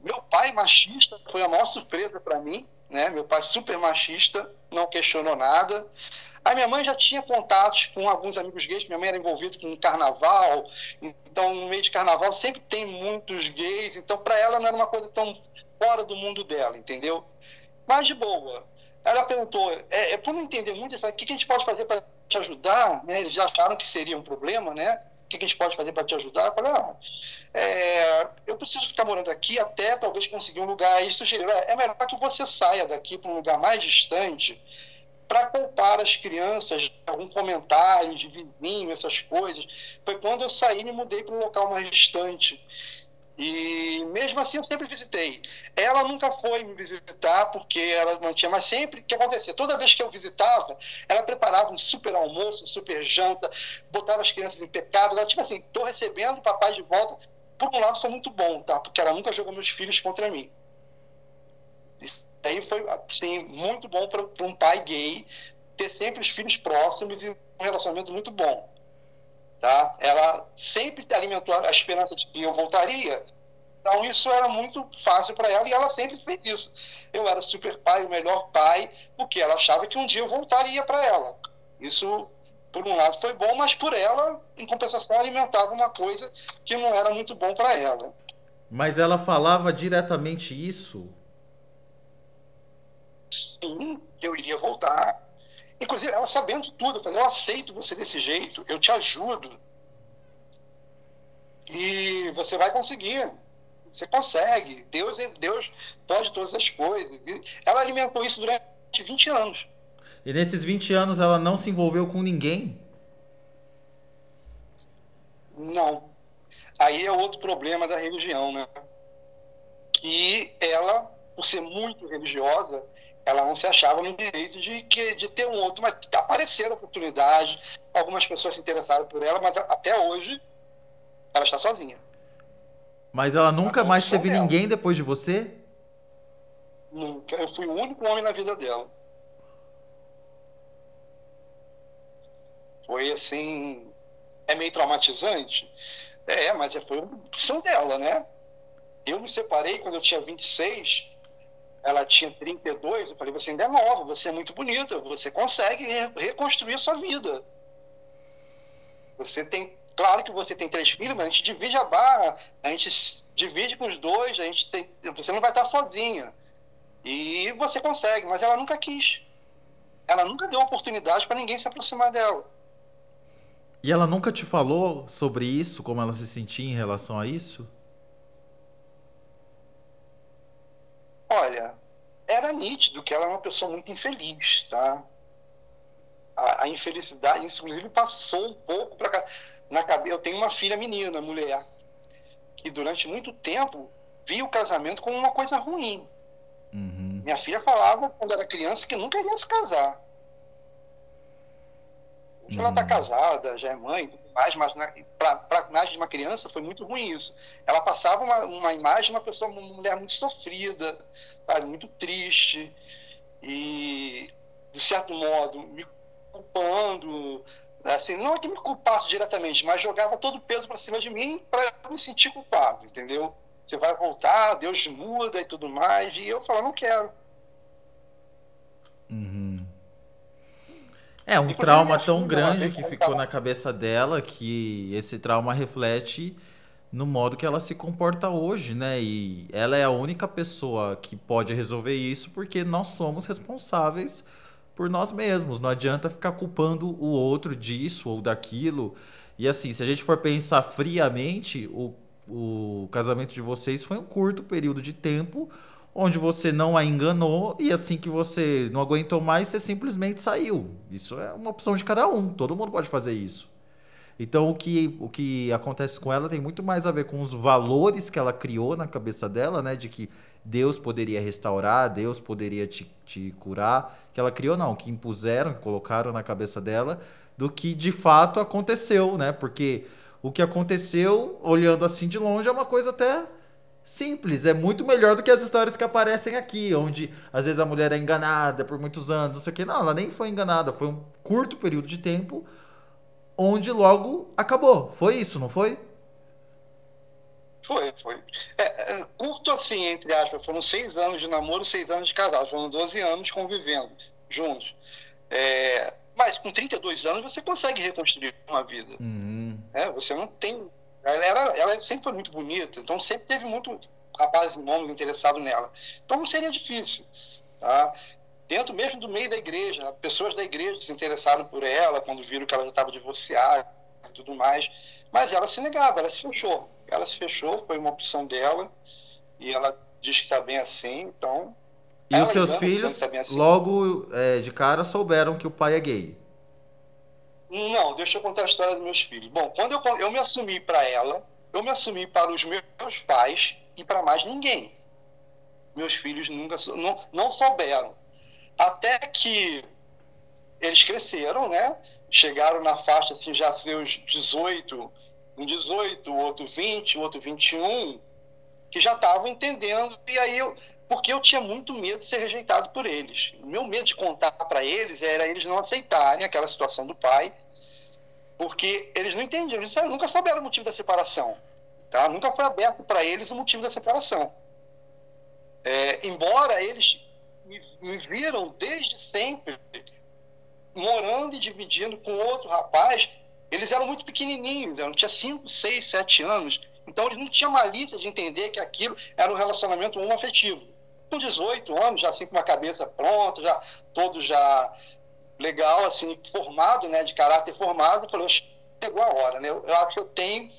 Meu pai machista foi a maior surpresa para mim, né? Meu pai super machista, não questionou nada. A minha mãe já tinha contatos com alguns amigos gays, minha mãe era envolvida com carnaval, então no meio de carnaval sempre tem muitos gays, então para ela não era uma coisa tão fora do mundo dela, entendeu? Mas de boa. Ela perguntou, por não entender muito, eu falei, o que a gente pode fazer para te ajudar? Né? Eles já acharam que seria um problema, né? O que a gente pode fazer para te ajudar? Eu falei, eu preciso ficar morando aqui até talvez conseguir um lugar. Aí sugeriram, é melhor que você saia daqui para um lugar mais distante, para poupar as crianças de algum comentário de vizinho, essas coisas. Foi quando eu saí e me mudei para um local mais distante. E mesmo assim eu sempre visitei. Ela nunca foi me visitar porque ela não tinha, mas sempre o que acontecia, toda vez que eu visitava, ela preparava um super almoço, um super janta, botava as crianças impecáveis. Ela, tipo assim, estou recebendo o papai de volta. Por um lado foi muito bom, tá? Porque ela nunca jogou meus filhos contra mim. Aí foi assim, muito bom para um pai gay ter sempre os filhos próximos e um relacionamento muito bom, tá? Ela sempre alimentou a esperança de que eu voltaria, Então isso era muito fácil para ela e ela sempre fez isso. Eu era o super pai, o melhor pai, porque ela achava que um dia eu voltaria para ela. Isso, por um lado, foi bom, mas por ela, em compensação, alimentava uma coisa que não era muito bom para ela. Mas ela falava diretamente isso? Sim, que eu iria voltar. Inclusive, ela sabendo de tudo, eu falei, eu aceito você desse jeito, eu te ajudo. E você vai conseguir. Você consegue. Deus pode todas as coisas. E ela alimentou isso durante 20 anos. E nesses 20 anos ela não se envolveu com ninguém? Não. Aí é outro problema da religião, né? Que ela, por ser muito religiosa, ela não se achava no direito de ter um outro, mas apareceram oportunidades, algumas pessoas se interessaram por ela, mas até hoje ela está sozinha. Mas ela nunca A mais condição teve dela. ninguém depois de você? Nunca. Eu fui o único homem na vida dela. Foi assim. É meio traumatizante? É, mas foi uma opção dela, né? Eu me separei quando eu tinha 26, ela tinha 32. Eu falei, você ainda é nova, você é muito bonita, você consegue reconstruir a sua vida. Você tem. Claro que você tem 3 filhos, mas a gente divide a barra, a gente divide com os dois, você não vai estar sozinha. E você consegue, mas ela nunca quis. Ela nunca deu oportunidade para ninguém se aproximar dela. E ela nunca te falou sobre isso, como ela se sentia em relação a isso? Olha, era nítido que ela é uma pessoa muito infeliz, tá? A infelicidade, isso inclusive passou um pouco para cá. Na cabeça. Eu tenho uma filha menina, mulher, que durante muito tempo via o casamento como uma coisa ruim. Uhum. Minha filha falava, quando era criança, que nunca iria se casar. Hoje ela está casada, já é mãe, tudo mais, mas para a imagem de uma criança foi muito ruim isso. Ela passava uma imagem de uma pessoa, uma mulher muito sofrida, sabe, muito triste, e, de certo modo, me culpando. Assim, não é que me culpasse diretamente, mas jogava todo o peso para cima de mim para eu me sentir culpado, entendeu? Você vai voltar, Deus muda e tudo mais, e eu falo, não quero. Uhum. É um Inclusive, trauma minha tão filha, grande ela que veio ficou contar. na cabeça dela que esse trauma reflete no modo que ela se comporta hoje, né? E ela é a única pessoa que pode resolver isso porque nós somos responsáveis por nós mesmos. Não adianta ficar culpando o outro disso ou daquilo. E assim, se a gente for pensar friamente, o casamento de vocês foi um curto período de tempo onde você não a enganou e assim que você não aguentou mais, você simplesmente saiu. Isso é uma opção de cada um. Todo mundo pode fazer isso. Então, o que acontece com ela tem muito mais a ver com os valores que ela criou na cabeça dela, né? De que Deus poderia restaurar, Deus poderia te curar. Que ela criou, não, que impuseram, que colocaram na cabeça dela, do que de fato aconteceu, né? Porque o que aconteceu, olhando assim de longe, é uma coisa até simples. É muito melhor do que as histórias que aparecem aqui, onde às vezes a mulher é enganada por muitos anos, não sei o quê. Não, ela nem foi enganada, foi um curto período de tempo onde logo acabou. Foi isso, não foi? Foi. Curto assim, entre aspas, foram 6 anos de namoro, 6 anos de casado, foram 12 anos convivendo juntos. Mas com 32 anos você consegue reconstruir uma vida. Você não tem. Ela sempre foi muito bonita, então sempre teve muito rapazes homens interessados nela. Então não seria difícil. Tá? Dentro mesmo do meio da igreja, pessoas da igreja se interessaram por ela quando viram que ela já estava divorciada e tudo mais. Mas ela se negava, ela se fechou. Ela se fechou, foi uma opção dela. E ela diz que está bem assim, então. E os Ela seus engana dizendo que filhos, está bem assim. logo de cara, souberam que o pai é gay. Não, deixa eu contar a história dos meus filhos. Bom, quando eu me assumi para ela, eu me assumi para os meus pais e para mais ninguém. Meus filhos nunca não souberam. Até que eles cresceram, né? Chegaram na faixa, assim, já seus 18, um 18, outro 20, outro 21, que já estavam entendendo. E aí, porque eu tinha muito medo de ser rejeitado por eles. O meu medo de contar para eles era eles não aceitarem aquela situação do pai, porque eles não entendiam, eles nunca souberam o motivo da separação. tá? Nunca foi aberto para eles o motivo da separação. Embora eles me viram desde sempre morando e dividindo com outro rapaz, eles eram muito pequenininhos, tinha 5, 6, 7 anos, então eles não tinham malícia de entender que aquilo era um relacionamento homoafetivo. Com 18 anos, já assim com uma cabeça pronta, já todo já legal, assim, formado, né, de caráter formado, eu falei, chegou a hora, né? Eu acho que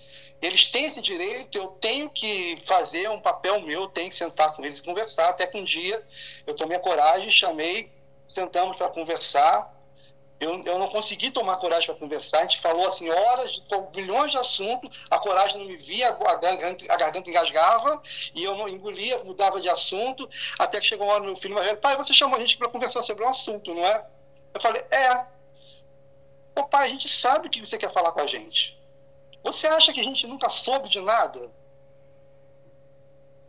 eles têm esse direito, eu tenho que fazer um papel meu, tenho que sentar com eles e conversar, até que um dia eu tomei a coragem, chamei, sentamos para conversar. Eu não consegui tomar coragem para conversar, a gente falou assim, horas, milhões de assuntos, a coragem não me via, a garganta engasgava, e eu não engolia, mudava de assunto, até que chegou uma hora, meu filho me falou, pai, você chamou a gente para conversar sobre um assunto, não é? Eu falei, Ô pai, a gente sabe o que você quer falar com a gente. Você acha que a gente nunca soube de nada?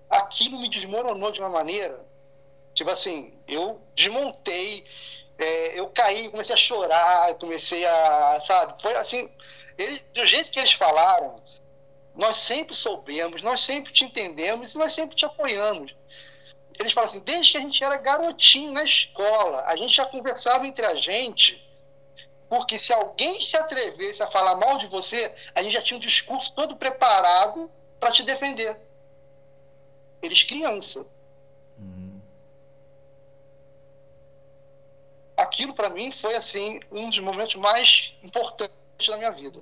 Aquilo me desmoronou de uma maneira, tipo assim, eu desmontei, eu caí, comecei a chorar, comecei a, sabe, foi assim, do jeito que eles falaram, nós sempre soubemos, nós sempre te entendemos e nós sempre te apoiamos. Eles falam assim, desde que a gente era garotinho na escola, a gente já conversava entre a gente, porque se alguém se atrevesse a falar mal de você, a gente já tinha um discurso todo preparado para te defender. Eles criança. Aquilo para mim foi assim um dos momentos mais importantes da minha vida.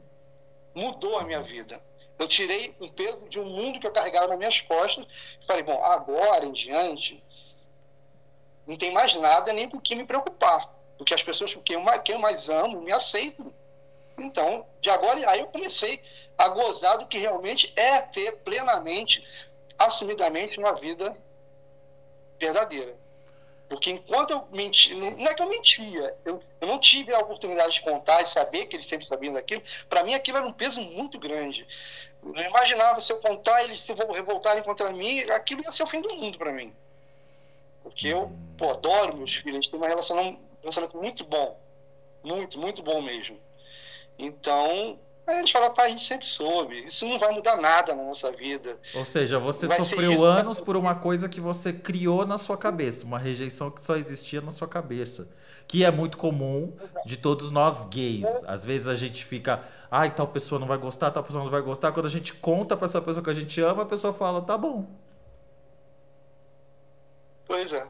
Mudou a minha vida. Eu tirei um peso de um mundo que eu carregava nas minhas costas e falei, bom, agora em diante não tem mais nada nem com o que me preocupar, porque as pessoas que eu mais amo me aceitam. Então, de agora aí eu comecei a gozar do que realmente é ter plenamente, assumidamente uma vida verdadeira. Porque enquanto eu mentia, não é que eu mentia, eu não tive a oportunidade de contar e saber que eles sempre sabiam daquilo. Para mim aquilo era um peso muito grande. Eu não imaginava se eu contar, eles se revoltarem contra mim, aquilo ia ser o fim do mundo para mim. Porque eu adoro meus filhos, a gente tem um relacionamento muito bom. Muito, muito bom mesmo. Então, aí eles falaram, pai, a gente sempre soube, isso não vai mudar nada na nossa vida. Ou seja, você Vai sofreu ser anos por uma coisa que você criou na sua cabeça, uma rejeição que só existia na sua cabeça, que é muito comum de todos nós gays. Às vezes a gente fica, ai, tal pessoa não vai gostar, tal pessoa não vai gostar. Quando a gente conta pra essa pessoa que a gente ama, a pessoa fala, tá bom. Pois é.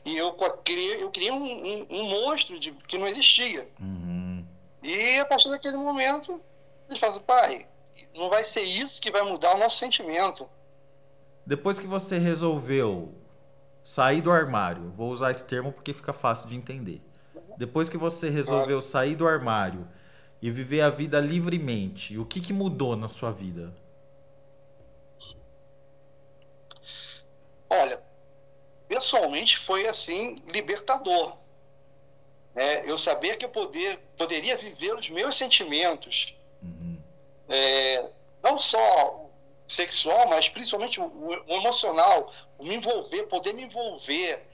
E eu criei um monstro que não existia. E a partir daquele momento, ele fala assim, pai, não vai ser isso que vai mudar o nosso sentimento. Depois que você resolveu sair do armário, vou usar esse termo porque fica fácil de entender. Depois que você resolveu sair do armário e viver a vida livremente, o que mudou na sua vida? Olha, pessoalmente foi assim, libertador. Eu sabia que eu poderia viver os meus sentimentos, não só sexual, mas principalmente o emocional, poder me envolver,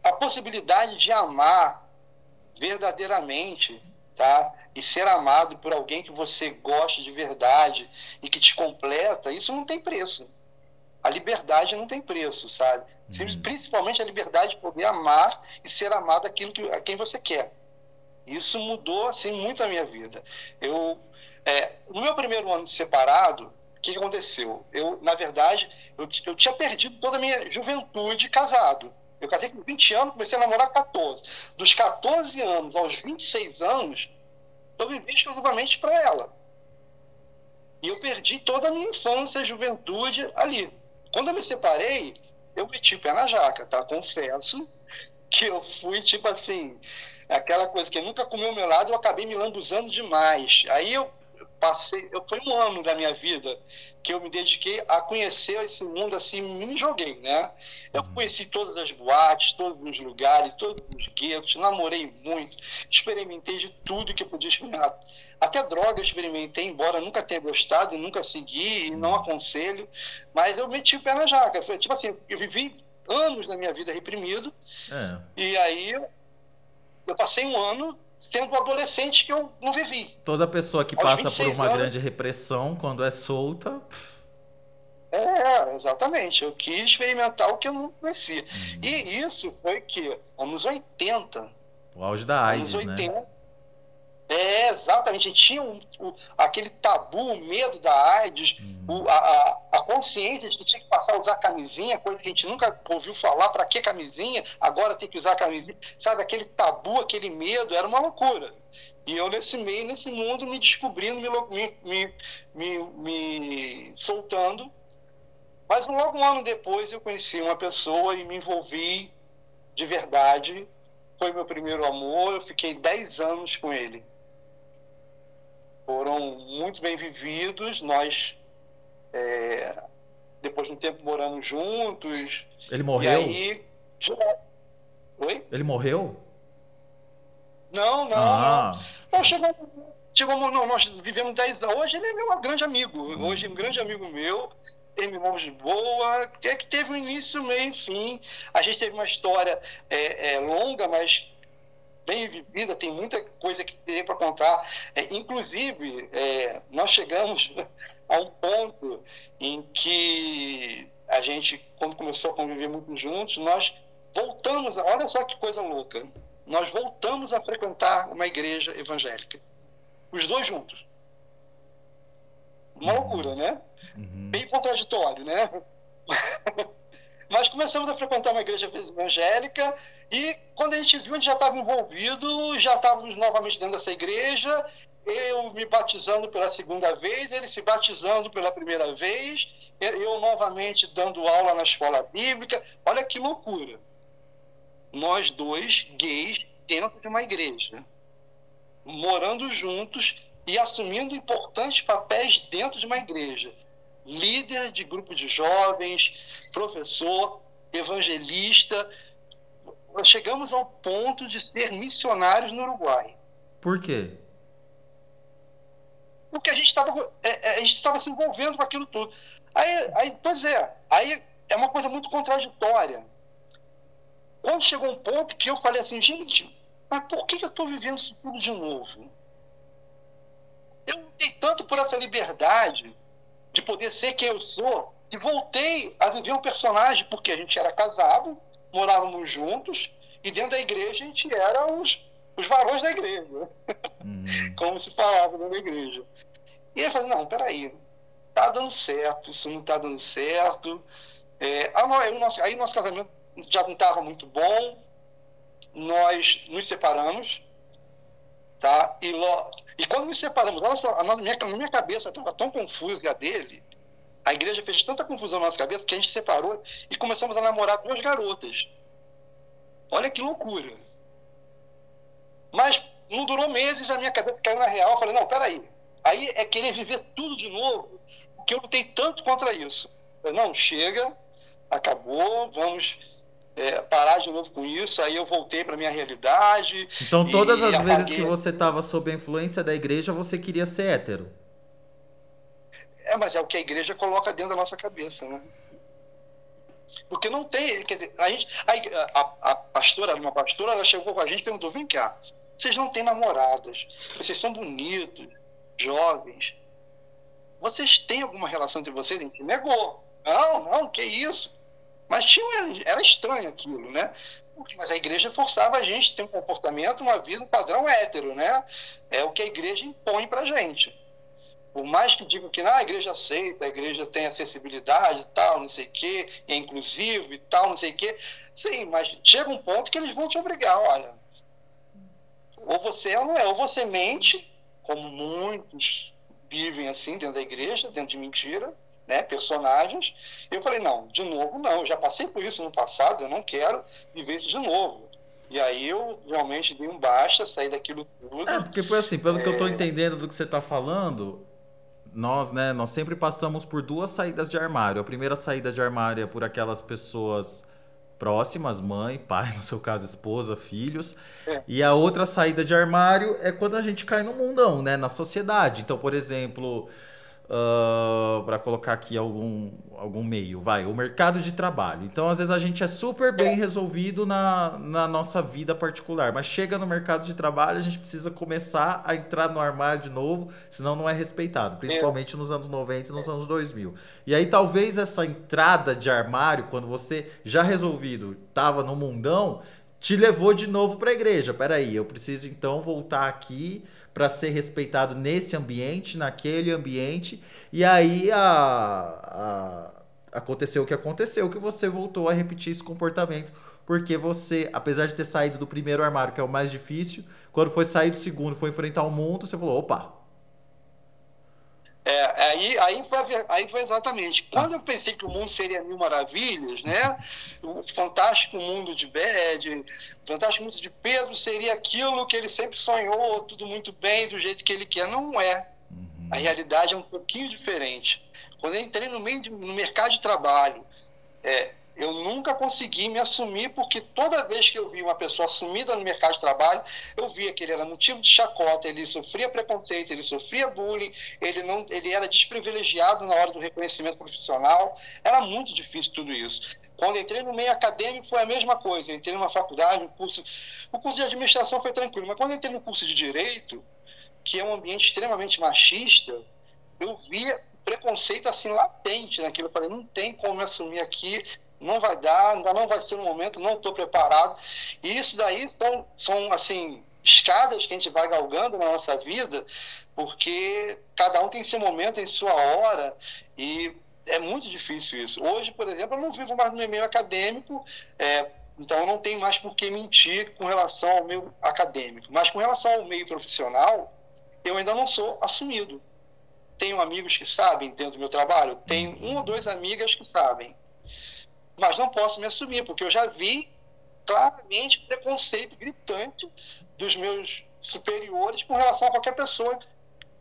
a possibilidade de amar verdadeiramente, tá? E ser amado por alguém que você gosta de verdade e que te completa, isso não tem preço. A liberdade não tem preço, sabe? Principalmente a liberdade de poder amar e ser amado a quem você quer. Isso mudou assim, muito a minha vida. No meu primeiro ano de separado, o que aconteceu? Na verdade, eu tinha perdido toda a minha juventude casado. Eu casei com 20 anos, comecei a namorar com 14. Dos 14 anos aos 26 anos, eu vivi exclusivamente para ela. E eu perdi toda a minha infância e juventude ali. Quando eu me separei, eu meti o pé na jaca, tá? Confesso que eu fui, tipo assim, aquela coisa que nunca comeu ao meu lado, eu acabei me lambuzando demais. Aí foi um ano da minha vida que eu me dediquei a conhecer esse mundo, assim, me joguei, né? Eu conheci todas as boates, todos os lugares, todos os guetos, namorei muito, experimentei de tudo que eu podia experimentar. Até droga eu experimentei, embora nunca tenha gostado, nunca segui e não aconselho, mas eu meti o pé na jaca. Foi, tipo assim, eu vivi anos da minha vida reprimido, e aí eu passei um ano sendo adolescente que eu não vivi. Toda pessoa que Aos passa por 26 uma anos. grande repressão, quando é solta, Exatamente. Eu quis experimentar o que eu não conhecia. E isso foi que, anos 80, o auge da anos AIDS, né? 80. Exatamente. Tinha aquele tabu, o medo da AIDS, a consciência de que tinha que passar a usar camisinha, coisa que a gente nunca ouviu falar. Para que camisinha? Agora tem que usar camisinha. Sabe, aquele tabu, aquele medo, era uma loucura. E eu nesse meio, nesse mundo, me descobrindo, me soltando. Mas logo um ano depois eu conheci uma pessoa e me envolvi de verdade. Foi meu primeiro amor, eu fiquei 10 anos com ele. Foram muito bem vividos, nós, depois de um tempo, moramos juntos. Ele morreu? E aí... Oi? Ele morreu? Não. Não, não, nós vivemos 10 anos. Hoje ele é meu grande amigo. Hoje é um grande amigo meu. Irmãos de boa, é que teve um início, meio e fim. A gente teve uma história longa, mas bem vivida, tem muita coisa que tem para contar. Inclusive, nós chegamos a um ponto em que a gente, quando começou a conviver muito juntos, nós voltamos, olha só que coisa louca, nós voltamos a frequentar uma igreja evangélica. Os dois juntos. Uma loucura, né? Bem contraditório, né? Mas começamos a frequentar uma igreja evangélica e quando a gente viu, a gente já estava envolvido, já estávamos novamente dentro dessa igreja, eu me batizando pela segunda vez, ele se batizando pela primeira vez, eu novamente dando aula na escola bíblica. Olha que loucura. Nós dois, gays, dentro de uma igreja, morando juntos e assumindo importantes papéis dentro de uma igreja. Líder de grupo de jovens, professor, evangelista. Nós chegamos ao ponto de ser missionários no Uruguai. Por quê? Porque a gente estava se envolvendo com aquilo tudo. Pois é, aí é uma coisa muito contraditória. Quando chegou um ponto que eu falei assim, gente, mas por que eu estou vivendo isso tudo de novo? Eu lutei tanto por essa liberdade de poder ser quem eu sou, e voltei a viver um personagem, porque a gente era casado, morávamos juntos, e dentro da igreja a gente era os varões da igreja, como se falava dentro da igreja. E eu falei, não, peraí, tá dando certo, isso não tá dando certo. Aí nosso casamento já não estava muito bom, nós nos separamos, tá? E quando nos separamos, olha só, na minha cabeça estava tão confusa, e a dele, a igreja fez tanta confusão na nossa cabeça que a gente separou e começamos a namorar 2 garotas. Olha que loucura. Mas não durou meses, a minha cabeça caiu na real. Eu falei, não, peraí. Aí é querer viver tudo de novo, porque eu lutei tanto contra isso. Eu falei, não, chega, acabou, vamos parar de novo com isso. Aí eu voltei para minha realidade. Então todas as vezes que você estava sob a influência da igreja, você queria ser hétero? Mas é o que a igreja coloca dentro da nossa cabeça, né? Porque não tem, quer dizer, a pastora, uma pastora, ela chegou com a gente e perguntou, vem cá, vocês não têm namoradas, vocês são bonitos, jovens, vocês têm alguma relação entre vocês? A gente negou. Não, que isso? Mas era estranho aquilo, né? Mas a igreja forçava a gente a ter um comportamento, uma vida, um padrão hétero, né? É o que a igreja impõe pra gente. Por mais que digam que a igreja aceita, a igreja tem acessibilidade e tal, não sei o quê, é inclusivo e tal, não sei o quê. Sim, mas chega um ponto que eles vão te obrigar, olha, ou você é ou não é, ou você mente, como muitos vivem assim dentro da igreja, dentro de mentira, né, personagens. Eu falei, não, de novo não, eu já passei por isso no passado, eu não quero viver isso de novo. E aí eu realmente dei um basta, saí daquilo tudo. Porque foi assim, pelo que eu tô entendendo do que você tá falando, nós sempre passamos por 2 saídas de armário. A primeira saída de armário é por aquelas pessoas próximas, mãe, pai, no seu caso, esposa, filhos. E a outra saída de armário é quando a gente cai no mundão, né, na sociedade. Então, por exemplo, para colocar aqui algum meio, vai, o mercado de trabalho. Então, às vezes a gente é super bem resolvido na nossa vida particular, mas chega no mercado de trabalho, a gente precisa começar a entrar no armário de novo, senão não é respeitado, principalmente nos anos 90 e nos anos 2000. E aí talvez essa entrada de armário, quando você já resolvido, estava no mundão, te levou de novo para a igreja. Peraí, eu preciso então voltar aqui para ser respeitado nesse ambiente, naquele ambiente. E aí aconteceu o que aconteceu, que você voltou a repetir esse comportamento. Porque você, apesar de ter saído do primeiro armário, que é o mais difícil, quando foi sair do segundo, foi enfrentar o mundo, você falou, opa. Aí foi exatamente. Quando eu pensei que o mundo seria mil maravilhas, né? O fantástico mundo o fantástico mundo de Pedro seria aquilo que ele sempre sonhou, tudo muito bem, do jeito que ele quer. Não é. A realidade é um pouquinho diferente. Quando eu entrei no mercado de trabalho, eu nunca consegui me assumir, porque toda vez que eu vi uma pessoa assumida no mercado de trabalho, eu via que ele era motivo de chacota, ele sofria preconceito, ele sofria bullying, ele era desprivilegiado na hora do reconhecimento profissional. Era muito difícil tudo isso. Quando eu entrei no meio acadêmico foi a mesma coisa. Eu entrei numa faculdade, o curso de administração foi tranquilo, mas quando eu entrei no curso de direito, que é um ambiente extremamente machista, eu via preconceito assim latente naquilo. Eu falei, não tem como me assumir aqui, não vai dar, ainda não vai ser no momento, não estou preparado. E isso daí são assim, escadas que a gente vai galgando na nossa vida, porque cada um tem seu momento, tem sua hora, e é muito difícil isso. Hoje, por exemplo, eu não vivo mais no meu meio acadêmico, então eu não tenho mais por que mentir com relação ao meio acadêmico. Mas com relação ao meio profissional, eu ainda não sou assumido. Tenho amigos que sabem dentro do meu trabalho, tenho 1 ou 2 amigas que sabem. Mas não posso me assumir, porque eu já vi claramente preconceito gritante dos meus superiores com relação a qualquer pessoa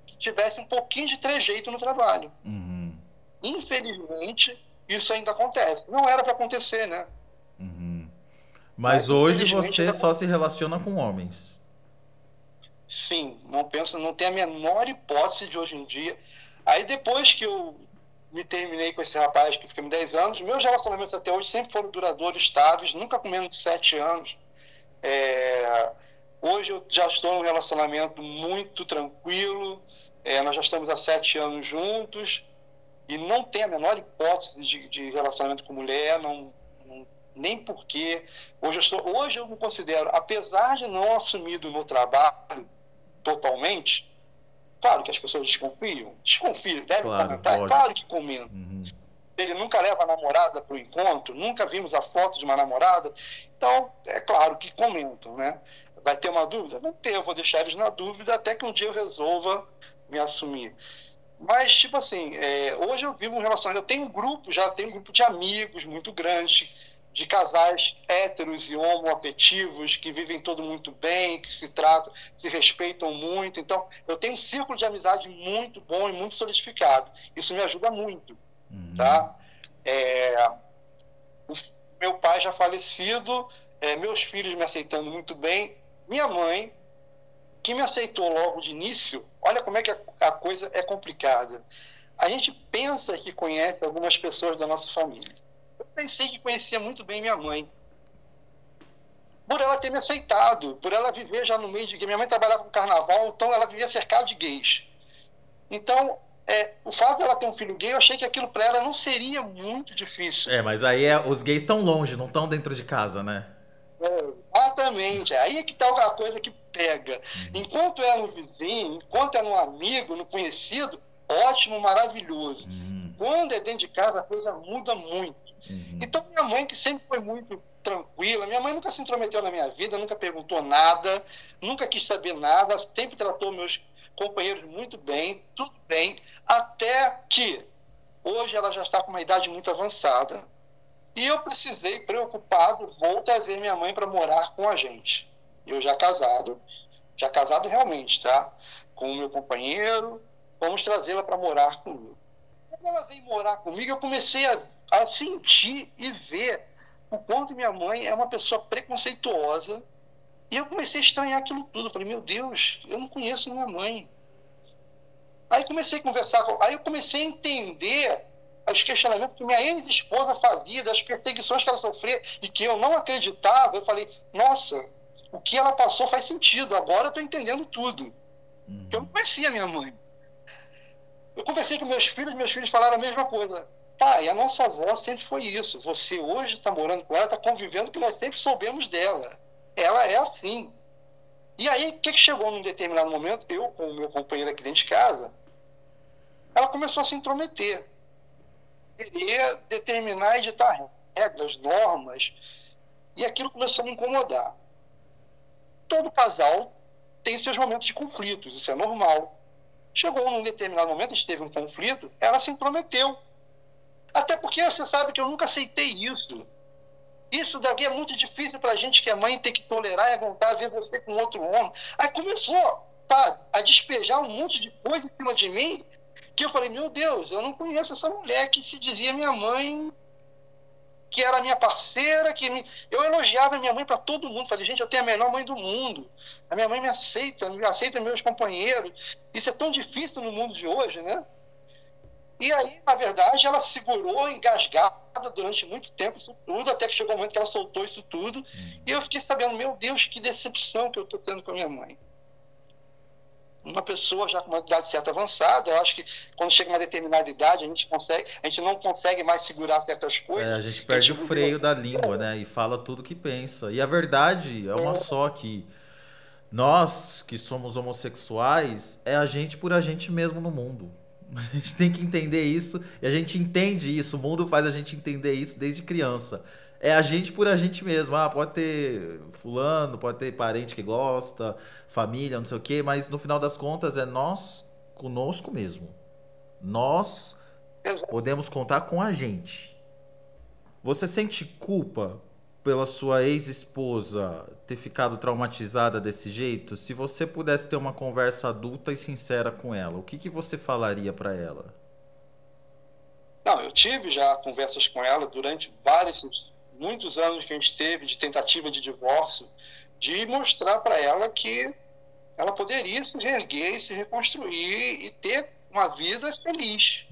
que tivesse um pouquinho de trejeito no trabalho. Infelizmente, isso ainda acontece. Não era para acontecer, né? Mas hoje você só se relaciona com homens. Sim, não tem a menor hipótese de hoje em dia. Aí depois que eu me terminei com esse rapaz que ficamos 10 anos, meus relacionamentos até hoje sempre foram duradouros, estáveis, nunca com menos de 7 anos. Hoje eu já estou num relacionamento muito tranquilo, nós já estamos há 7 anos juntos, e não tem a menor hipótese de relacionamento com mulher, nem porque. Hoje eu me considero, apesar de não assumido no trabalho totalmente, claro que as pessoas desconfiam, devem comentar, claro que comentam. Ele nunca leva a namorada para o encontro, nunca vimos a foto de uma namorada, então é claro que comentam, né? Vai ter uma dúvida? Não ter, eu vou deixar eles na dúvida até que um dia eu resolva me assumir. Mas, tipo assim, hoje eu vivo um relacionamento, já tenho um grupo de amigos muito grande, de casais héteros e homoafetivos que vivem todo muito bem, que se tratam, se respeitam muito. Então, eu tenho um círculo de amizade muito bom e muito solidificado. Isso me ajuda muito, tá? O meu pai já falecido, meus filhos me aceitando muito bem, minha mãe, que me aceitou logo de início. Olha como é que a coisa é complicada. A gente pensa que conhece algumas pessoas da nossa família. Eu pensei que conhecia muito bem minha mãe, por ela ter me aceitado, por ela viver já no meio de gays. Minha mãe trabalhava com carnaval, então ela vivia cercada de gays. Então, o fato dela ter um filho gay, eu achei que aquilo para ela não seria muito difícil. Mas aí os gays estão longe, não estão dentro de casa, né? Exatamente. Aí é que está a coisa que pega. Enquanto é no vizinho, enquanto é no amigo, no conhecido, ótimo, maravilhoso. Quando é dentro de casa, a coisa muda muito. Então, minha mãe, que sempre foi muito tranquila, minha mãe nunca se intrometeu na minha vida, nunca perguntou nada, nunca quis saber nada, sempre tratou meus companheiros muito bem, tudo bem, até que hoje ela já está com uma idade muito avançada. E eu precisei, preocupado, vou trazer minha mãe para morar com a gente. Eu já casado realmente, tá? Com o meu companheiro, vamos trazê-la para morar comigo. Quando ela veio morar comigo, eu comecei a sentir e ver o quanto minha mãe é uma pessoa preconceituosa. E eu comecei a estranhar aquilo tudo. Eu falei, meu Deus, eu não conheço minha mãe. Aí comecei a conversar aí eu comecei a entender os questionamentos que minha ex-esposa fazia, das perseguições que ela sofria e que eu não acreditava. Eu falei, nossa, o que ela passou faz sentido, agora eu estou entendendo tudo. Eu não conhecia minha mãe. Eu conversei com meus filhos falaram a mesma coisa. Pai, a nossa avó sempre foi isso. Você hoje está morando com ela, está convivendo, que nós sempre soubemos dela. Ela é assim. E aí, o que chegou num determinado momento, eu com o meu companheiro aqui dentro de casa, ela começou a se intrometer. Queria determinar e editar regras, normas, e aquilo começou a me incomodar. Todo casal tem seus momentos de conflitos, isso é normal. Chegou num determinado momento, a gente teve um conflito, ela se intrometeu. Até porque você sabe que eu nunca aceitei isso. Isso daqui é muito difícil pra gente que é mãe ter que tolerar e aguentar ver você com outro homem. Aí começou, tá, a despejar um monte de coisa em cima de mim, que eu falei, meu Deus, eu não conheço essa mulher que se dizia minha mãe, que era minha parceira, eu elogiava minha mãe para todo mundo. Falei, gente, eu tenho a melhor mãe do mundo. A minha mãe me aceita meus companheiros. Isso é tão difícil no mundo de hoje, né? E aí, na verdade, ela segurou, engasgada durante muito tempo isso tudo, até que chegou o momento que ela soltou isso tudo. E eu fiquei sabendo, meu Deus, que decepção que eu estou tendo com a minha mãe. Uma pessoa já com uma idade certa avançada, eu acho que quando chega uma determinada idade, a gente não consegue mais segurar certas coisas. A gente perde o freio da língua, né? E fala tudo que pensa. E a verdade é uma só, que nós que somos homossexuais, é a gente por a gente mesmo no mundo. A gente tem que entender isso, e a gente entende isso, o mundo faz a gente entender isso desde criança. É a gente por a gente mesmo. Ah, pode ter fulano, pode ter parente que gosta, família, não sei o quê, mas no final das contas é nós conosco mesmo. Nós podemos contar com a gente. Você sente culpa pela sua ex-esposa ter ficado traumatizada desse jeito? Se você pudesse ter uma conversa adulta e sincera com ela, o que você falaria para ela? Não, eu tive já conversas com ela durante muitos anos que a gente teve de tentativa de divórcio, de mostrar para ela que ela poderia se reerguer e se reconstruir e ter uma vida feliz.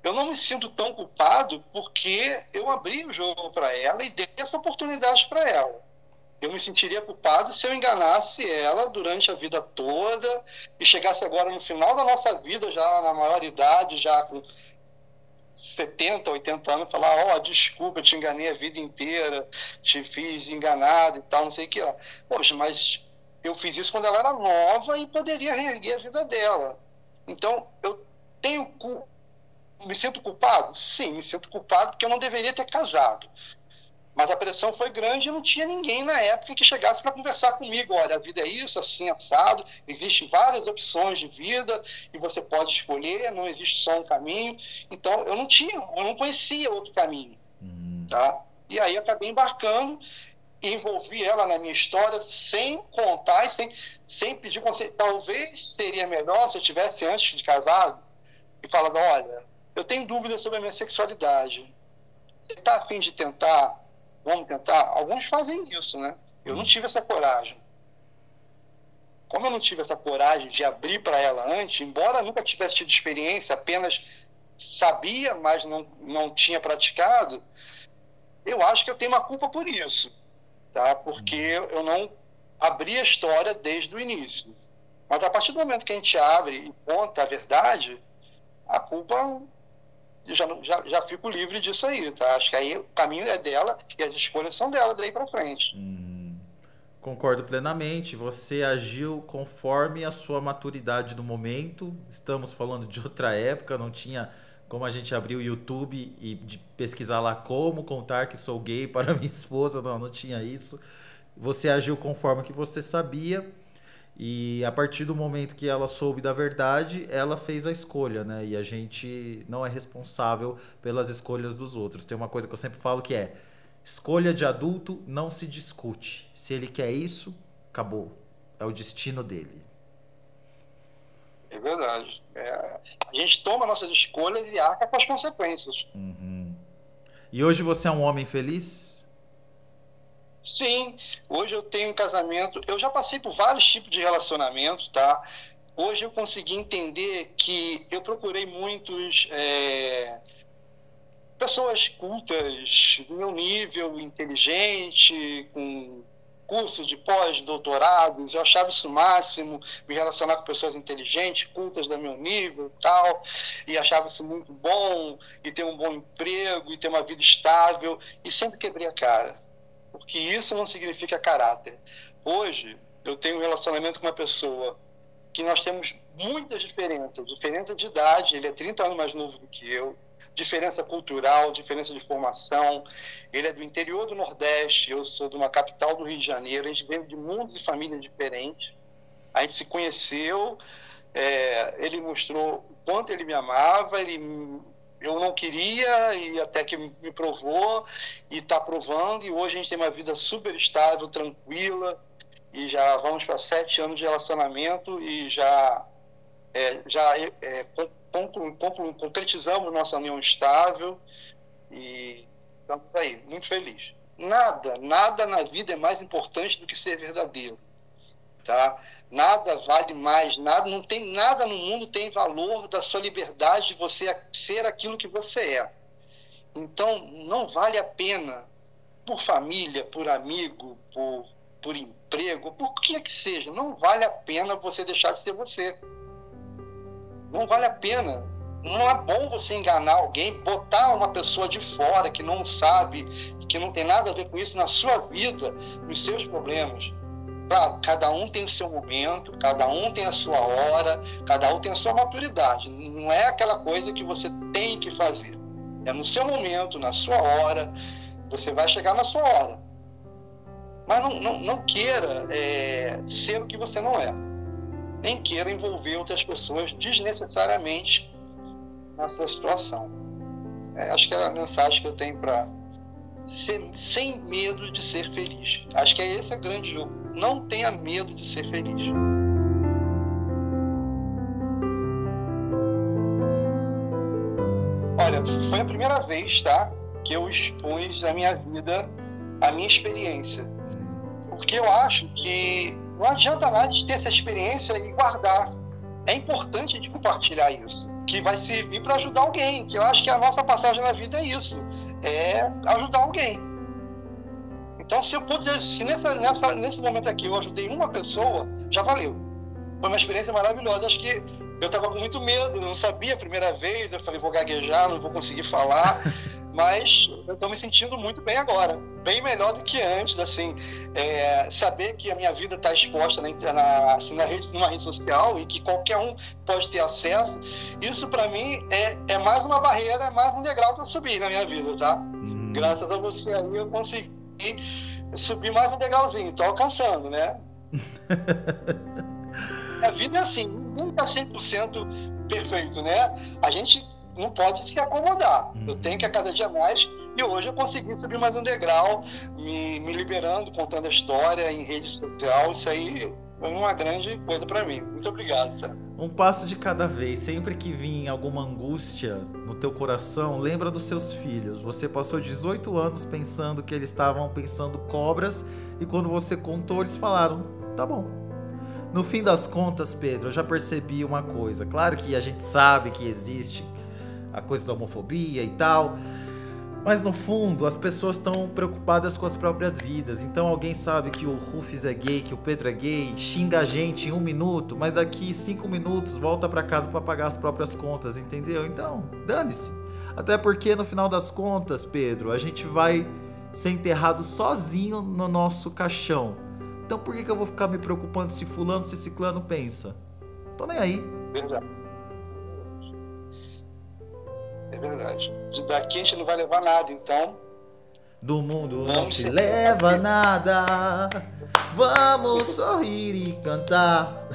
Eu não me sinto tão culpado porque eu abri o jogo para ela e dei essa oportunidade para ela. Eu me sentiria culpado se eu enganasse ela durante a vida toda e chegasse agora no final da nossa vida, já na maior idade, já com 70, 80 anos, falar, desculpa, eu te enganei a vida inteira, te fiz enganado e tal, não sei o que lá. Poxa, mas eu fiz isso quando ela era nova e poderia reerguer a vida dela. Então, eu me sinto culpado? Sim, me sinto culpado porque eu não deveria ter casado. Mas a pressão foi grande e não tinha ninguém na época que chegasse para conversar comigo. Olha, a vida é isso, assim, assado. Existem várias opções de vida e você pode escolher, não existe só um caminho. Então, eu não conhecia outro caminho. Tá? E aí, eu acabei embarcando e envolvi ela na minha história sem contar e sem pedir conselho. Talvez seria melhor se eu tivesse antes de casado e falado, olha, eu tenho dúvidas sobre a minha sexualidade. Você está a fim de tentar? Vamos tentar? Alguns fazem isso, né? Eu não tive essa coragem. Como eu não tive essa coragem de abrir para ela antes, embora nunca tivesse tido experiência, apenas sabia, mas não tinha praticado, eu acho que eu tenho uma culpa por isso, tá? Porque eu não abri a história desde o início. Mas a partir do momento que a gente abre e conta a verdade, a culpa... já fico livre disso aí, tá? Acho que aí o caminho é dela e as escolhas são dela daí pra frente. Concordo plenamente. Você agiu conforme a sua maturidade do momento. Estamos falando de outra época, não tinha como a gente abrir o YouTube e de pesquisar lá como contar que sou gay para minha esposa. Não tinha isso. Você agiu conforme que você sabia. E a partir do momento que ela soube da verdade, ela fez a escolha, né? E a gente não é responsável pelas escolhas dos outros. Tem uma coisa que eu sempre falo que é: escolha de adulto não se discute. Se ele quer isso, acabou. É o destino dele. É verdade. A gente toma nossas escolhas e arca com as consequências. E hoje você é um homem feliz? Sim, hoje eu tenho um casamento, eu já passei por vários tipos de relacionamentos, tá? Hoje eu consegui entender que eu procurei muitos pessoas cultas, do meu nível, inteligente, com cursos de pós-doutorados, eu achava isso o máximo, me relacionar com pessoas inteligentes, cultas do meu nível e tal, e achava isso muito bom, e ter um bom emprego, e ter uma vida estável, e sempre quebrei a cara, porque isso não significa caráter. Hoje, eu tenho um relacionamento com uma pessoa que nós temos muitas diferenças, diferença de idade, ele é 30 anos mais novo do que eu, diferença cultural, diferença de formação, ele é do interior do Nordeste, eu sou de uma capital do Rio de Janeiro, a gente veio de mundos e famílias diferentes, a gente se conheceu, ele mostrou o quanto ele me amava, eu não queria, e até que me provou, e está provando, e hoje a gente tem uma vida super estável, tranquila, e já vamos para 7 anos de relacionamento, e concretizamos nossa união estável e estamos aí, muito felizes. Nada na vida é mais importante do que ser verdadeiro, tá? Nada vale mais, não tem nada no mundo tem valor da sua liberdade de você ser aquilo que você é. Então, não vale a pena, por família, por amigo, por emprego, por que seja, não vale a pena você deixar de ser você. Não vale a pena. Não é bom você enganar alguém, botar uma pessoa de fora que não sabe, que não tem nada a ver com isso na sua vida, nos seus problemas. Claro, cada um tem o seu momento, cada um tem a sua hora, cada um tem a sua maturidade. Não é aquela coisa que você tem que fazer. É no seu momento, na sua hora, você vai chegar na sua hora. Mas não queira ser o que você não é. Nem queira envolver outras pessoas desnecessariamente na sua situação. Acho que é a mensagem que eu tenho para ser sem medo de ser feliz. Acho que esse é o grande jogo. Não tenha medo de ser feliz. Olha, foi a primeira vez, tá, que eu expus a minha vida, a minha experiência. Porque eu acho que não adianta nada de ter essa experiência e guardar. É importante a gente compartilhar isso, que vai servir para ajudar alguém, que eu acho que a nossa passagem na vida é isso, é ajudar alguém. Então, se nesse momento aqui eu ajudei uma pessoa, já valeu. Foi uma experiência maravilhosa. Acho que eu estava com muito medo, eu não sabia a primeira vez, eu falei, vou gaguejar, não vou conseguir falar, mas eu estou me sentindo muito bem agora, bem melhor do que antes, assim, saber que a minha vida está exposta numa rede social e que qualquer um pode ter acesso, isso para mim é mais uma barreira, é mais um degrau que eu subi na minha vida, tá? Graças a você aí eu consegui subir mais um degrauzinho, estou alcançando, né? A vida é assim, ninguém está 100% perfeito, né? A gente não pode se acomodar. Eu tenho que a cada dia mais, e hoje eu consegui subir mais um degrau, me liberando, contando a história em rede social. Isso aí foi uma grande coisa para mim. Muito obrigado, tá? Um passo de cada vez. Sempre que vir alguma angústia no teu coração, lembra dos seus filhos. Você passou 18 anos pensando que eles estavam pensando cobras, e quando você contou, eles falaram, tá bom. No fim das contas, Pedro, eu já percebi uma coisa. Claro que a gente sabe que existe a coisa da homofobia e tal, mas no fundo as pessoas estão preocupadas com as próprias vidas. Então alguém sabe que o Rufus é gay, que o Pedro é gay, xinga a gente em 1 minuto, mas daqui 5 minutos volta pra casa pra pagar as próprias contas, entendeu? Então, dane-se. Até porque no final das contas, Pedro, a gente vai ser enterrado sozinho no nosso caixão. Então por que eu vou ficar me preocupando se fulano, se ciclano pensa? Tô nem aí. Verdade. É verdade. Daqui a gente não vai levar nada, então... Do mundo não se leva nada. Vamos sorrir e cantar.